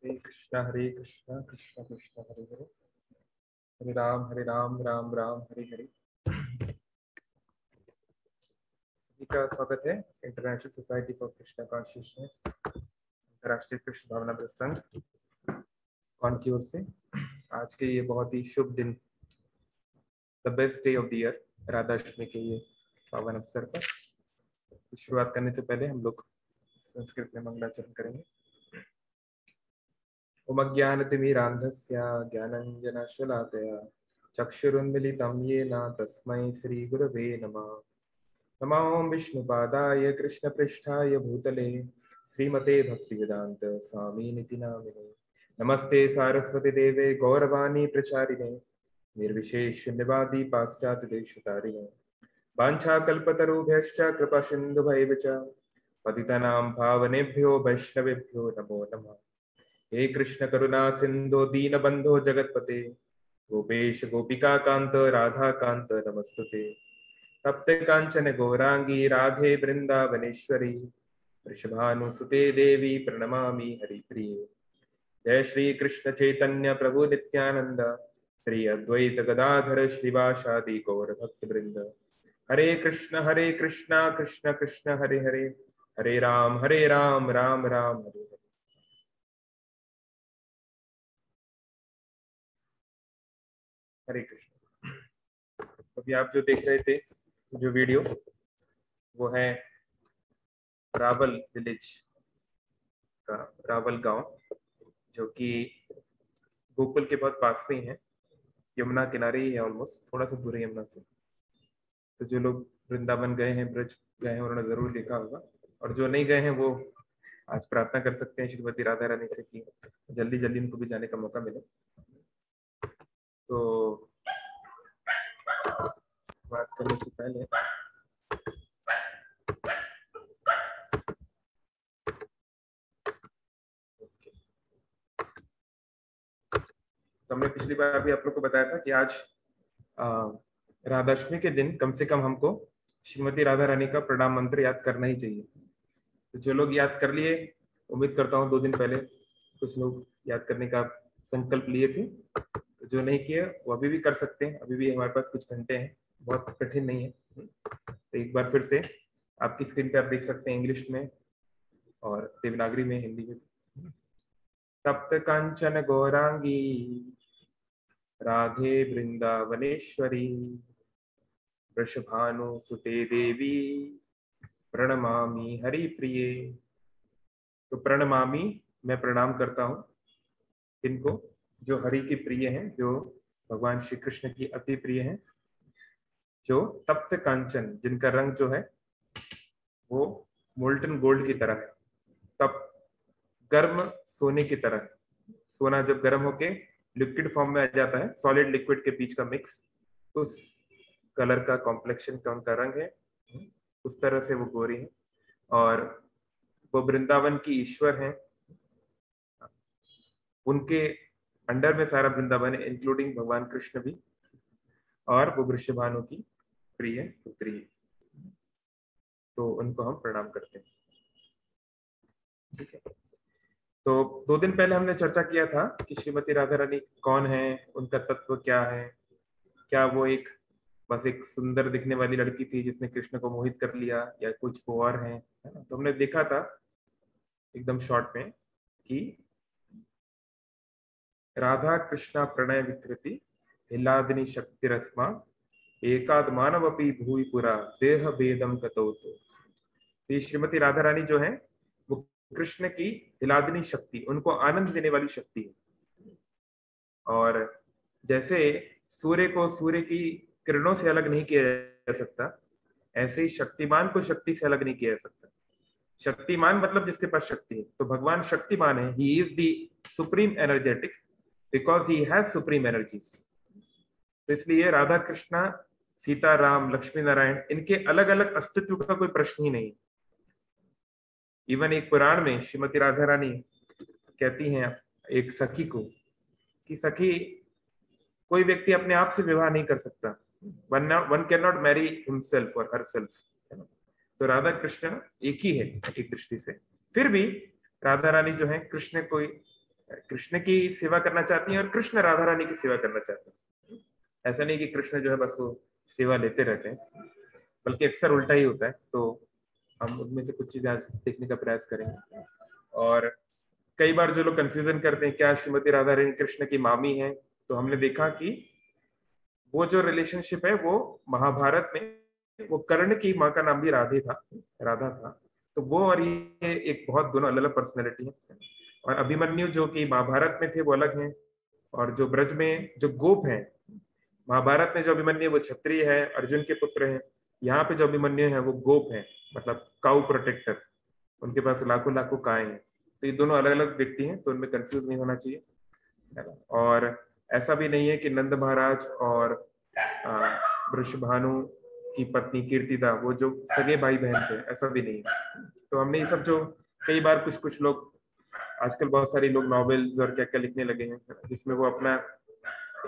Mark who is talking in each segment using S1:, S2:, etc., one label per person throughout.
S1: हरे कृष्णा कृष्ण कृष्ण हरे हरे, हरे राम राम राम हरे हरे। सभी का स्वागत है international society for Krishna consciousness, अंतर्राष्ट्रीय कृष्ण भावना प्रसंग कौन की ओर से। आज के ये बहुत ही शुभ दिन, the best day of the year, Radhashtami के ये पावन अवसर पर शुरुआत करने से पहले हम लोग संस्कृत में मंगलाचरण करेंगे। उमज्ञानतिमिरान्धस्य ज्ञानञ्जनशलाकया चक्षुरुन्मिलितं येन तस्मै श्रीगुरवे नमः। नमो विष्णुपादाय कृष्णपृष्ठाय भूतले श्रीमते भक्तिवेदान्त स्वामिनिति नामिने। नमस्ते सारस्वती देवे गौरवाणी प्रचारिणे निर्विशेष शून्यवादी पाश्चात्य देशतारिणे। वाञ्छाकल्पतरुभ्यश्च कृपासिन्धुभैव च पतितानां पावनेभ्यो वैष्णवेभ्यो नमो नमः। हे कृष्ण करुणा सिंधु दीनबंधो जगतपते गोपेश गोपिका कांत राधा कांत नमस्तुते। तप्त कांचन गौरांगी राधे वृंदावनेश्वरी वृषभानुसुते देवी प्रणमामि हरिप्रिये। जय श्री कृष्ण चैतन्य प्रभु नित्यानंद श्री अद्वैत गदाधर श्रीवासादि गौर भक्त वृंद। हरे कृष्ण कृष्ण कृष्ण हरे हरे, हरे राम राम राम हरे हरे। हरे कृष्ण। अभी आप जो देख रहे थे जो वीडियो, वो है रावल विलेज का, रावल गांव, जो कि गोकुल के बहुत पास में ही है, यमुना किनारे ही है, ऑलमोस्ट थोड़ा सा दूर है यमुना से। तो जो लोग वृंदावन गए हैं, ब्रज गए हैं, उन्होंने जरूर देखा होगा, और जो नहीं गए हैं वो आज प्रार्थना कर सकते हैं श्रीमती राधा रानी से कि जल्दी जल्दी उनको भी जाने का मौका मिले। तो बात करने से पहले तो हमने पिछली बार भी आप लोग को बताया था कि आज राधाष्टमी के दिन कम से कम हमको श्रीमती राधा रानी का प्रणाम मंत्र याद करना ही चाहिए। तो जो लोग याद कर लिए, उम्मीद करता हूँ 2 दिन पहले कुछ लोग याद करने का संकल्प लिए थे, तो जो नहीं किए वो अभी भी कर सकते हैं। अभी भी हमारे पास कुछ घंटे हैं, बहुत कठिन नहीं है। तो एक बार फिर से आपकी स्क्रीन पर आप देख सकते हैं, इंग्लिश में और देवनागरी में, हिंदी में। तप्त कांचन गौरांगी राधे वृंदावनेश्वरी वृषभानुसुते देवी प्रणमामि हरिप्रिये। तो प्रणमामि, मैं प्रणाम करता हूँ इनको जो हरि की प्रिय हैं, जो भगवान श्री कृष्ण की अति प्रिय हैं, जो तप्त कांचन, जिनका रंग जो है वो मोल्टन गोल्ड की तरह है, तप गर्म सोने की तरह है। सोना जब गर्म होके लिक्विड फॉर्म में आ जाता है, सॉलिड लिक्विड के बीच का मिक्स, उस कलर का कॉम्प्लेक्शन का उनका रंग है, उस तरह से वो गोरी है। और वो वृंदावन की ईश्वर हैं, उनके अंडर में सारा वृंदावन है, इंक्लूडिंग भगवान कृष्ण भी, और वो वृषभानु की प्रिय पुत्री है। तो उनको हम प्रणाम करते हैं। ठीक है। तो 2 दिन पहले हमने चर्चा किया था कि श्रीमती राधा रानी कौन है, उनका तत्व क्या है। क्या वो एक बस एक सुंदर दिखने वाली लड़की थी जिसने कृष्ण को मोहित कर लिया, या कुछ वो और है ना? तो हमने देखा था एकदम शॉर्ट में कि राधा कृष्णा प्रणय विकृति हिलादिनी शक्ति रस्मा एकाद मानवपि भूई पुरा देह भेदम कतोतो। ये श्रीमती राधा रानी जो है वो कृष्ण की हिलादिनी शक्ति, उनको आनंद देने वाली शक्ति है। और जैसे सूर्य को सूर्य की किरणों से अलग नहीं किया जा सकता, ऐसे ही शक्तिमान को शक्ति से अलग नहीं किया जा सकता। शक्तिमान मतलब जिसके पास शक्ति है। तो भगवान शक्तिमान है, he is the supreme energetic because he has supreme energies. तो इसलिए राधा कृष्णा, सीता राम, लक्ष्मी नारायण, इनके अलग अलग अस्तित्व का कोई प्रश्न ही नहीं। इवन एक पुराण में श्रीमती राधा रानी कहती हैं एक सखी को कि सखी, कोई व्यक्ति अपने आप से विवाह नहीं कर सकता, one can not marry himself और हरसेल्फ, है ना। तो राधा कृष्ण एक ही है एक दृष्टि से। फिर भी राधा रानी जो है कृष्ण को कृष्ण की सेवा करना चाहती हैं और कृष्ण राधा रानी की सेवा करना चाहते हैं। ऐसा नहीं कि कृष्ण जो है बस वो सेवा लेते रहते हैं, बल्कि अक्सर उल्टा ही होता है। तो हम उनमें से कुछ चीजें आज देखने का प्रयास करेंगे। और कई बार जो लोग कंफ्यूजन करते हैं क्या श्रीमती राधा रानी कृष्ण की मामी है, तो हमने देखा कि वो जो रिलेशनशिप है वो महाभारत में, वो कर्ण की माँ का नाम भी राधा था। तो वो और ये एक बहुत दोनों अलग अलग पर्सनैलिटी है। और अभिमन्यु जो कि महाभारत में थे वो अलग हैं, और जो ब्रज में जो गोप हैं, महाभारत में जो अभिमन्यु वो क्षत्रिय है, अर्जुन के पुत्र हैं। यहाँ पे जो अभिमन्यु है वो गोप है, मतलब काउ प्रोटेक्टर, उनके पास लाखों लाखों गायें हैं। तो ये दोनों अलग अलग व्यक्ति हैं, तो उनमें कंफ्यूज नहीं होना चाहिए, है ना। और ऐसा भी नहीं है कि नंद महाराज और वृषभानु की पत्नी कीर्तिदा वो जो सगे भाई बहन थे, ऐसा भी नहीं है। तो हमने ये सब जो कई बार कुछ कुछ लोग आजकल बहुत सारे लोग नॉवेल्स और क्या क्या लिखने लगे हैं, जिसमें वो अपना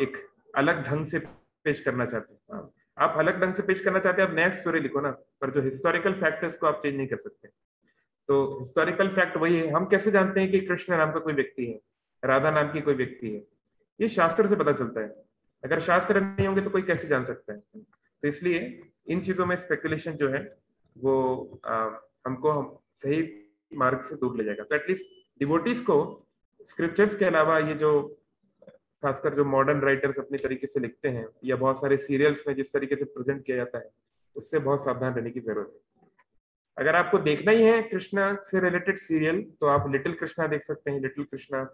S1: एक अलग ढंग से पेश करना चाहते हैं। आप अलग ढंग से पेश करना चाहते हैं, आप नया स्टोरी लिखो ना, पर जो हिस्टोरिकल फैक्ट है उसको आप चेंज नहीं कर सकते। तो हिस्टोरिकल फैक्ट वही है। हम कैसे जानते हैं कि कृष्ण नाम का कोई व्यक्ति है, राधा नाम की कोई व्यक्ति है? ये शास्त्र से पता चलता है। अगर शास्त्र नहीं होंगे तो कोई कैसे जान सकता है? तो इसलिए इन चीजों में स्पेकुलेशन जो है वो हमको सही मार्ग से दूर ले जाएगा। तो एटलीस्ट डिवोटीज को स्क्रिप्चर्स के अलावा ये जो खासकर जो मॉडर्न राइटर्स अपने तरीके से लिखते हैं, या बहुत सारे सीरियल्स में जिस तरीके से प्रेजेंट किया जाता है, उससे बहुत सावधान रहने की जरूरत है। अगर आपको देखना ही है कृष्णा से रिलेटेड सीरियल, तो आप लिटिल कृष्णा देख सकते हैं। लिटिल कृष्णा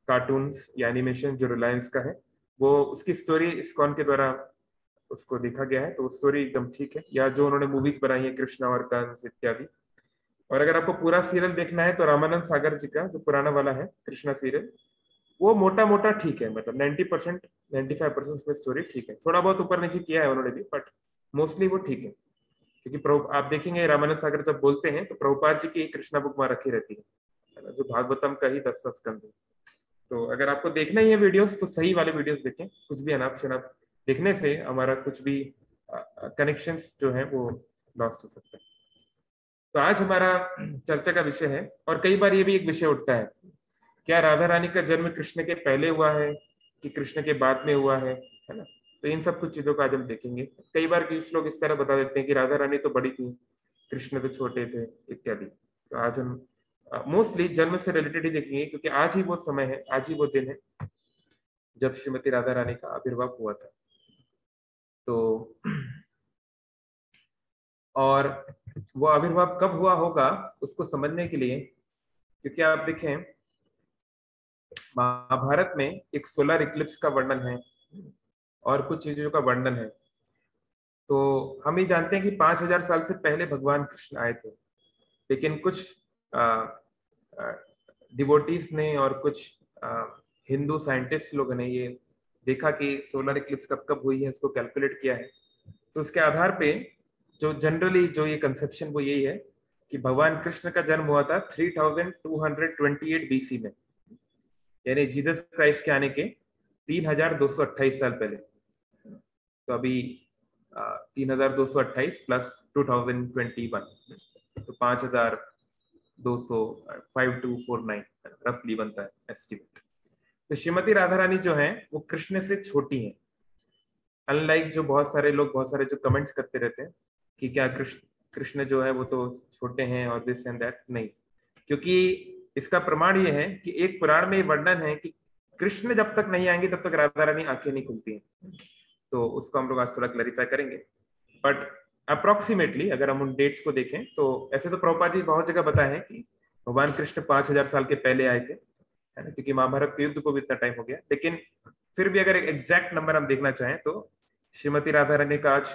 S1: कार्टून्स या एनिमेशन जो रिलायंस का है, वो उसकी स्टोरी इस्कॉन के द्वारा उसको देखा गया है, तो स्टोरी एकदम ठीक है। या जो उन्होंने मूवीज बनाई है कृष्णा और कंस इत्यादि। और अगर आपको पूरा सीरियल देखना है तो रामानंद सागर जी का जो पुराना वाला है कृष्णा सीरियल, वो मोटा मोटा ठीक है, मतलब 90% 95% उसमें स्टोरी ठीक है। थोड़ा बहुत ऊपर नीचे किया है उन्होंने भी, बट मोस्टली वो ठीक है। क्योंकि आप देखेंगे रामानंद सागर जब बोलते हैं तो प्रभुपाद जी की कृष्णा बुक वहां रखी रहती है ना, जो भागवतम का ही 10 स्कंद है। तो अगर आपको देखना ही है वीडियोस, तो सही वाले वीडियोस देखें। कुछ भी अनाप शनाप देखने से हमारा कुछ भी कनेक्शंस जो है वो लॉस्ट हो सकता है। तो आज हमारा चर्चा का विषय है, और कई बार ये भी एक विषय उठता है, क्या राधा रानी का जन्म कृष्ण के पहले हुआ है कि कृष्ण के बाद में हुआ है ना। तो इन सब कुछ चीजों को आज हम देखेंगे। कई बार कुछ लोग इस तरह बता देते हैं कि राधा रानी तो बड़ी थी, कृष्ण तो छोटे थे इत्यादि। तो आज हम मोस्टली जन्म से रिलेटेड ही देखेंगे, क्योंकि आज ही वो समय है, आज ही वो दिन है जब श्रीमती राधा रानी का आविर्भाव हुआ था। तो और वो आविर्भाव कब हुआ होगा उसको समझने के लिए, क्योंकि आप देखें महाभारत में एक सोलर इक्लिप्स का वर्णन है और कुछ चीजों का वर्णन है। तो हम ये जानते हैं कि 5000 साल से पहले भगवान कृष्ण आए थे, लेकिन कुछ डिवोटीज ने और कुछ हिंदू साइंटिस्ट लोगों ने ये देखा कि सोलर इक्लिप्स कब कब हुई है, इसको कैलकुलेट किया है। तो उसके आधार पे जो जनरली जो ये कंसेप्शन वो यही है कि भगवान कृष्ण का जन्म हुआ था 3228 बीसी में, यानी जीसस क्राइस्ट के आने के 3228 साल पहले। तो अभी 3228 प्लस 2021, तो 5249 रफली बनता है एस्टिमेट। तो श्रीमती राधा रानी जो है वो कृष्ण से छोटी हैं। अनलाइक जो बहुत सारे लोग बहुत सारे जो कमेंट्स करते रहते हैं कि क्या कृष्ण जो है वो तो छोटे हैं और दिस एंड दैट, नहीं। क्योंकि इसका प्रमाण ये है कि एक पुराण में वर्णन है कि कृष्ण जब तक नहीं आएंगे तब तक राधा रानी आंखें नहीं खुलती हैं। तो उसको हम लोग आज थोड़ा क्लैरिफाई करेंगे। बट अप्रोक्सीमेटली अगर हम उन डेट्स को देखें तो ऐसे तो प्रभुपाद जी बहुत जगह बताए हैं कि भगवान कृष्ण 5000 साल के पहले आए थे, है ना, क्योंकि महाभारत के युद्ध को भी इतना टाइम हो गया। लेकिन फिर भी अगर एग्जैक्ट नंबर हम देखना चाहें तो श्रीमती राधा रानी का आज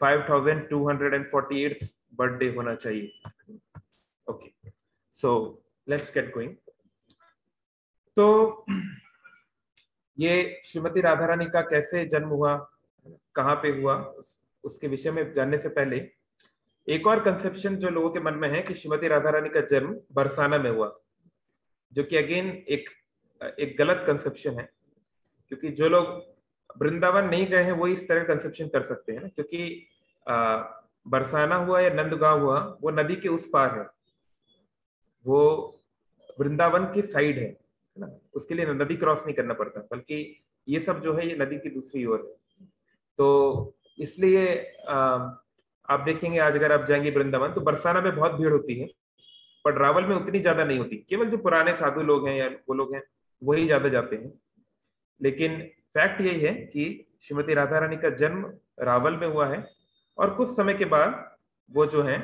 S1: 5248 बर्थडे होना चाहिए। Okay, so let's get going. तो ये श्रीमती राधा रानी का कैसे जन्म हुआ, कहाँ पे हुआ, उसके विषय में जानने से पहले एक और कंसेप्शन जो लोगों के मन में है कि श्रीमती राधा रानी का जन्म बरसाना में हुआ, जो कि अगेन एक गलत कंसेप्शन है। क्योंकि जो लोग वृंदावन नहीं गए हैं वो इस तरह कंसेप्शन कर सकते हैं ना, क्योंकि बरसाना हुआ या नंदगांव हुआ वो नदी के उस पार है, वो वृंदावन की साइड है। है ना, उसके लिए नदी क्रॉस नहीं करना पड़ता, बल्कि ये सब जो है ये नदी की दूसरी ओर है। तो इसलिए आप देखेंगे आज अगर आप जाएंगे वृंदावन तो बरसाना में बहुत भीड़ होती है, पर रावल में उतनी ज्यादा नहीं होती। केवल जो पुराने साधु लोग हैं या वो लोग हैं वही ज्यादा जाते हैं। लेकिन फैक्ट यही है कि श्रीमती राधा रानी का जन्म रावल में हुआ है, और कुछ समय के बाद वो जो है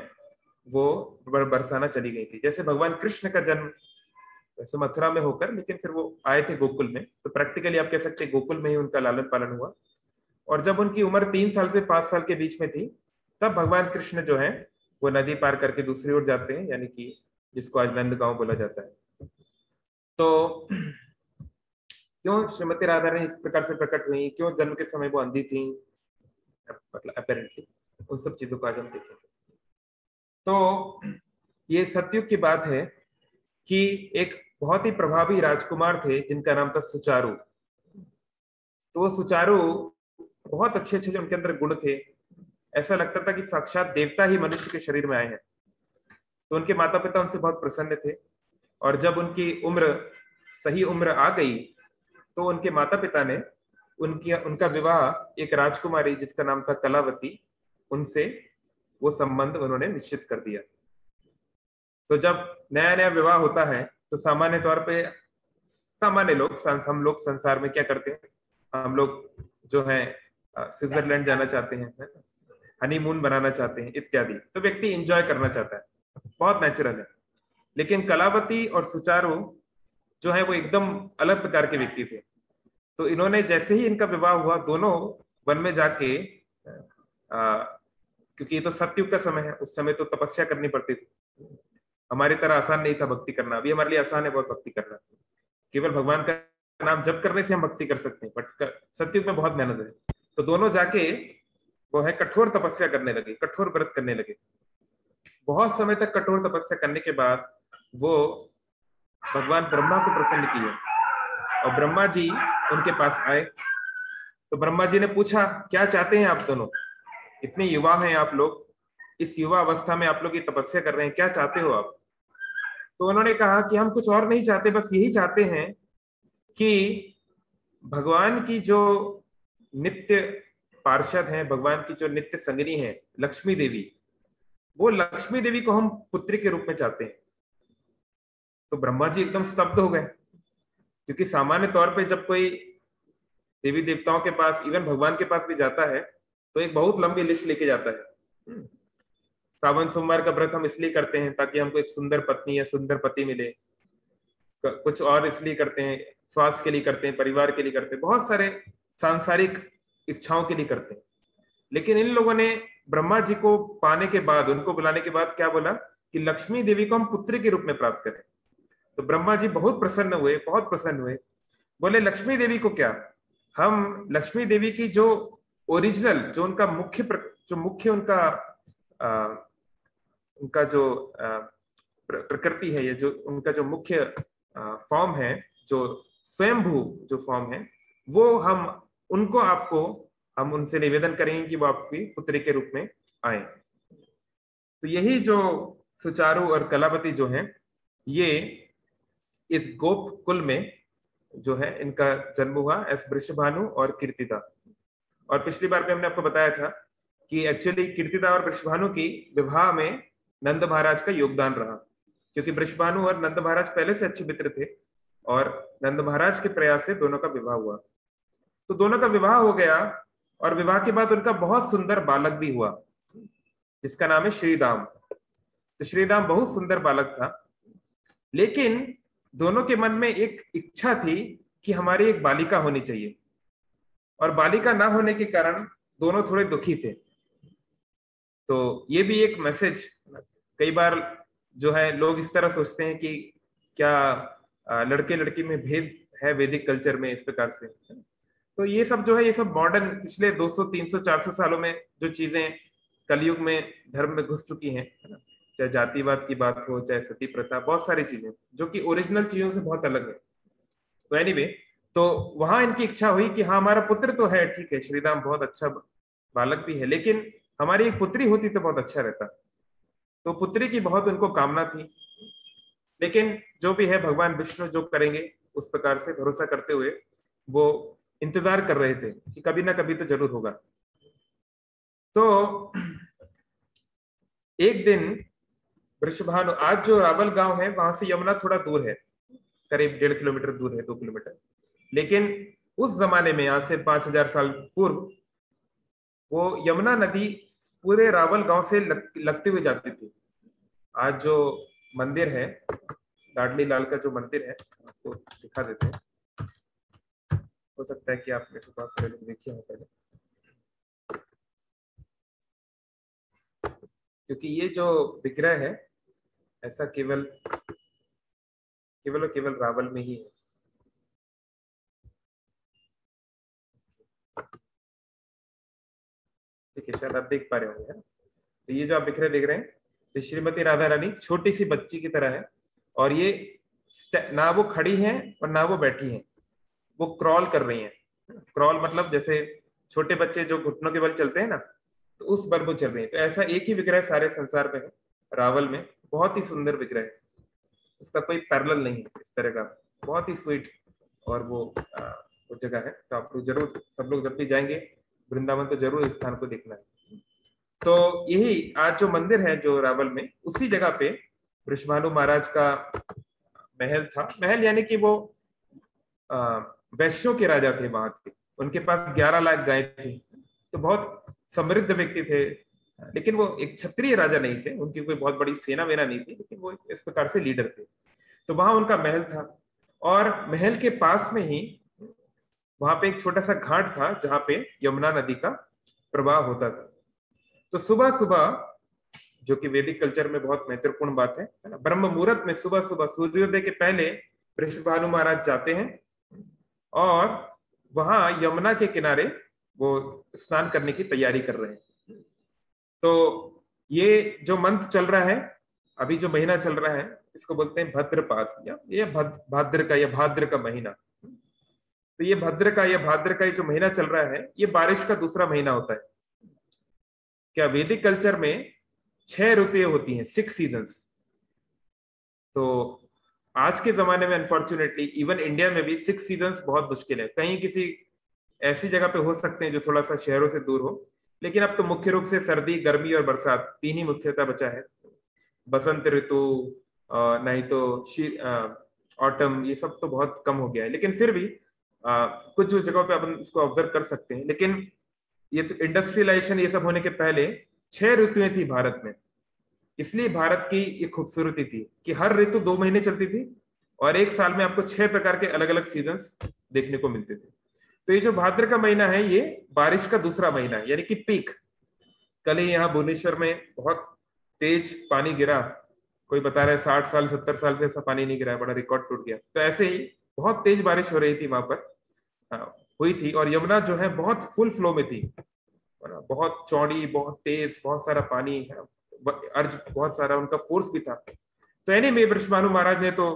S1: वो बरसाना चली गई थी। जैसे भगवान कृष्ण का जन्म वैसे मथुरा में होकर, लेकिन फिर वो आए थे गोकुल में, तो प्रैक्टिकली आप कह सकते हैं गोकुल में ही उनका लालन पालन हुआ। और जब उनकी उम्र 3 साल से 5 साल के बीच में थी, तब भगवान कृष्ण जो है वो नदी पार करके दूसरी ओर जाते हैं, यानी कि जिसको आज नंदगांव बोला जाता है। तो क्यों श्रीमती राधा रानी इस प्रकार से प्रकट हुई, क्यों जन्म के समय वो अंधी थी, मतलब अपेरेंटली उन सब चीजों को आज हम देखेंगे। तो ये सतयुग की बात है कि एक बहुत ही प्रभावी राजकुमार थे जिनका नाम था सुचारू। तो वो सुचारू बहुत अच्छे अच्छे जो उनके अंदर गुण थे, ऐसा लगता था कि साक्षात देवता ही मनुष्य के शरीर में आए हैं। तो उनके माता पिता उनसे बहुत प्रसन्न थे, और जब उनकी उम्र सही उम्र आ गई तो उनके माता पिता ने उनका विवाह एक राजकुमारी जिसका नाम था कलावती, उनसे वो संबंध उन्होंने निश्चित कर दिया। तो जब नया नया विवाह होता है तो सामान्य तौर पे सामान्य लोग, हम लोग संसार में क्या करते हैं, हम लोग जो है स्विट्जरलैंड जाना चाहते हैं, हनीमून बनाना चाहते हैं इत्यादि। तो व्यक्ति एंजॉय करना चाहता है, बहुत नेचुरल है। लेकिन कलावती और सुचारू जो है वो एकदम अलग प्रकार के व्यक्ति थे। तो इन्होंने जैसे ही इनका विवाह हुआ, दोनों वन में जाके क्योंकि ये तो सतयुग का समय है, उस समय तो तपस्या करनी पड़ती थी। हमारी तरह आसान नहीं था भक्ति करना, अभी हमारे लिए आसान है बहुत भक्ति करना। केवल भगवान का नाम जप करने से हम भक्ति कर सकते हैं, बट सतयुग में बहुत मेहनत है। तो दोनों जाके वो है कठोर तपस्या करने लगे, कठोर व्रत करने लगे। बहुत समय तक कठोर तपस्या करने के बाद वो भगवान ब्रह्मा को प्रसन्न किए, और ब्रह्मा जी उनके पास आए। तो ब्रह्मा जी ने पूछा, क्या चाहते हैं आप दोनों, इतने युवा हैं आप लोग, इस युवा अवस्था में आप लोग ये तपस्या कर रहे हैं, क्या चाहते हो आप? तो उन्होंने कहा कि हम कुछ और नहीं चाहते, बस यही चाहते हैं कि भगवान की जो नित्य पार्षद हैं, भगवान की जो नित्य संगिनी है लक्ष्मी देवी, वो लक्ष्मी देवी को हम पुत्री के रूप में चाहते हैं। तो ब्रह्मा जी एकदम स्तब्ध हो गए, क्योंकि सामान्य तौर पे जब कोई देवी देवताओं के पास, इवन भगवान के पास भी जाता है, तो एक बहुत लंबी लिस्ट लेके जाता है। सावन सोमवार का व्रत हम इसलिए करते हैं ताकि हमको एक सुंदर पत्नी या सुंदर पति मिले, कुछ और इसलिए करते हैं, स्वास्थ्य के लिए करते हैं, परिवार के लिए करते हैं, बहुत सारे सांसारिक इच्छाओं के लिए करते हैं। लेकिन इन लोगों ने ब्रह्मा जी को पाने के बाद, उनको बुलाने के बाद क्या बोला कि लक्ष्मी देवी को हम पुत्री के रूप में प्राप्त करें। तो ब्रह्मा जी बहुत प्रसन्न हुए, बहुत प्रसन्न हुए। बोले लक्ष्मी देवी को क्या, हम लक्ष्मी देवी की जो ओरिजिनल, जो उनका मुख्य उनका जो प्रकृति है, ये जो उनका जो मुख्य फॉर्म है, जो स्वयंभू जो फॉर्म है, वो हम उनको हम उनसे निवेदन करेंगे कि वो आपकी पुत्री के रूप में आए। तो यही जो सुचारू और कलावती जो हैं, ये इस गोप कुल में जो है इनका जन्म हुआ एस वृषभानु और कीर्तिदा। और पिछली बार भी हमने आपको बताया था कि एक्चुअली कीर्तिदा और वृषभानु की विवाह में नंद महाराज का योगदान रहा, क्योंकि वृषभानु और नंद महाराज पहले से अच्छे मित्र थे, और नंद महाराज के प्रयास से दोनों का विवाह हुआ। तो दोनों का विवाह हो गया, और विवाह के बाद उनका बहुत सुंदर बालक भी हुआ जिसका नाम है श्रीदाम। तो श्रीदाम बहुत सुंदर बालक था, लेकिन दोनों के मन में एक इच्छा थी कि हमारी एक बालिका होनी चाहिए, और बालिका ना होने के कारण दोनों थोड़े दुखी थे। तो ये भी एक मैसेज, कई बार जो है लोग इस तरह सोचते हैं कि क्या लड़के लड़की में भेद है वैदिक कल्चर में, इस प्रकार से। तो ये सब जो है, ये सब मॉडर्न पिछले 200 300 400 सालों में जो चीजें कलयुग में धर्म में घुस चुकी हैं, चाहे जातिवाद की बात हो, चाहे सती प्रथा, बहुत सारी चीजें जो कि ओरिजिनल चीजों से बहुत अलग है। तो एनीवे, तो वहां इनकी इच्छा हुई कि हाँ हमारा पुत्र तो है, ठीक है, श्रीराम बहुत अच्छा बालक भी है, लेकिन हमारी एक पुत्री होती तो बहुत अच्छा रहता। तो पुत्री की बहुत उनको कामना थी, लेकिन जो भी है भगवान विष्णु जो करेंगे उस प्रकार से भरोसा करते हुए वो इंतजार कर रहे थे कि कभी ना कभी तो जरूर होगा। तो एक दिन वृषभानु, आज जो रावल गांव है वहां से यमुना थोड़ा दूर है, करीब 1.5 किलोमीटर दूर है, 2 किलोमीटर। लेकिन उस जमाने में, आज से 5,000 साल पूर्व, वो यमुना नदी पूरे रावल गांव से लगते हुए जाती थी। आज जो मंदिर है, लाडली लाल का जो मंदिर है, आपको दिखा देते हैं। हो सकता है कि आपने बहुत सारे लोग देखे हो पहले, क्योंकि ये जो विग्रह है ऐसा केवल केवल और केवल रावल में ही है। ठीक है, शायद आप देख पा रहे होंगे, है ना? तो ये जो आप विग्रह देख रहे हैं, तो श्रीमती राधा रानी छोटी सी बच्ची की तरह है, और ये ना वो खड़ी हैं और ना वो बैठी हैं, वो क्रॉल कर रही हैं। क्रॉल मतलब जैसे छोटे बच्चे जो घुटनों के बल चलते हैं ना, तो उस बल वो चल रही है। तो ऐसा एक ही विग्रह सारे संसार में है, रावल में। बहुत ही सुंदर विग्रह है, उसका कोई पैरेलल नहीं है इस तरह का, बहुत ही स्वीट। और वो जगह है, तो आप लोग जरूर, सब लोग जब भी जाएंगे वृंदावन तो जरूर इस स्थान को देखना है। तो यही आज जो मंदिर है जो रावल में, उसी जगह पे वृषभानु महाराज का महल था। महल यानी कि वो वैश्यों के राजा थे वहां के, उनके पास 11 लाख गाय थी, तो बहुत समृद्ध व्यक्ति थे। लेकिन वो एक क्षत्रिय राजा नहीं थे, उनकी कोई बहुत बड़ी सेना वेना नहीं थी, लेकिन वो इस प्रकार से लीडर थे। तो वहां उनका महल था, और महल के पास में ही वहां पे एक छोटा सा घाट था जहां पे यमुना नदी का प्रवाह होता था। तो सुबह सुबह, जो कि वैदिक कल्चर में बहुत महत्वपूर्ण बात है ना, ब्रह्म मुहूर्त में सुबह सुबह सूर्योदय के पहले वृषभानु महाराज जाते हैं और वहां यमुना के किनारे वो स्नान करने की तैयारी कर रहे हैं। तो ये जो मंथ चल रहा है, अभी जो महीना चल रहा है, इसको बोलते हैं भद्रपाद, या ये भाद्र का, या भाद्र का महीना। तो ये भाद्र का, या भाद्र का ये जो महीना चल रहा है, ये बारिश का दूसरा महीना होता है। क्या वैदिक कल्चर में 6 ऋतुएं होती हैं, 6 सीजन्स। तो आज के जमाने में अनफॉर्चुनेटली इवन इंडिया में भी 6 सीजन्स बहुत मुश्किल है। कहीं किसी ऐसी जगह पे हो सकते हैं जो थोड़ा सा शहरों से दूर हो, लेकिन अब तो मुख्य रूप से सर्दी, गर्मी और बरसात, 3 ही मुख्यतः बचा है। बसंत ऋतु, नहीं तो ऑटम, ये सब तो बहुत कम हो गया है। लेकिन फिर भी कुछ जो जगहों पे अपन इसको ऑब्जर्व कर सकते हैं। लेकिन ये तो इंडस्ट्रियलाइजेशन ये सब होने के पहले 6 ऋतुएं थी भारत में। इसलिए भारत की ये खूबसूरती थी कि हर ऋतु 2 महीने चलती थी, और एक साल में आपको 6 प्रकार के अलग अलग सीजन्स देखने को मिलते थे। तो ये जो भाद्र का महीना है, ये बारिश का दूसरा महीना है, यानी कि पीक। कल ही यहाँ भुवनेश्वर में बहुत तेज पानी गिरा, कोई बता रहा है 60 साल 70 साल से ऐसा पानी नहीं गिरा है, बड़ा रिकॉर्ड टूट गया। तो ऐसे ही बहुत तेज बारिश हो रही थी वहां पर, हुई थी, और यमुना जो है बहुत फुल फ्लो में थी, बहुत चौड़ी, बहुत तेज, बहुत सारा पानी है, अर्ज बहुत सारा, उनका फोर्स भी था। तो एनीवे वृषभानु महाराज ने तो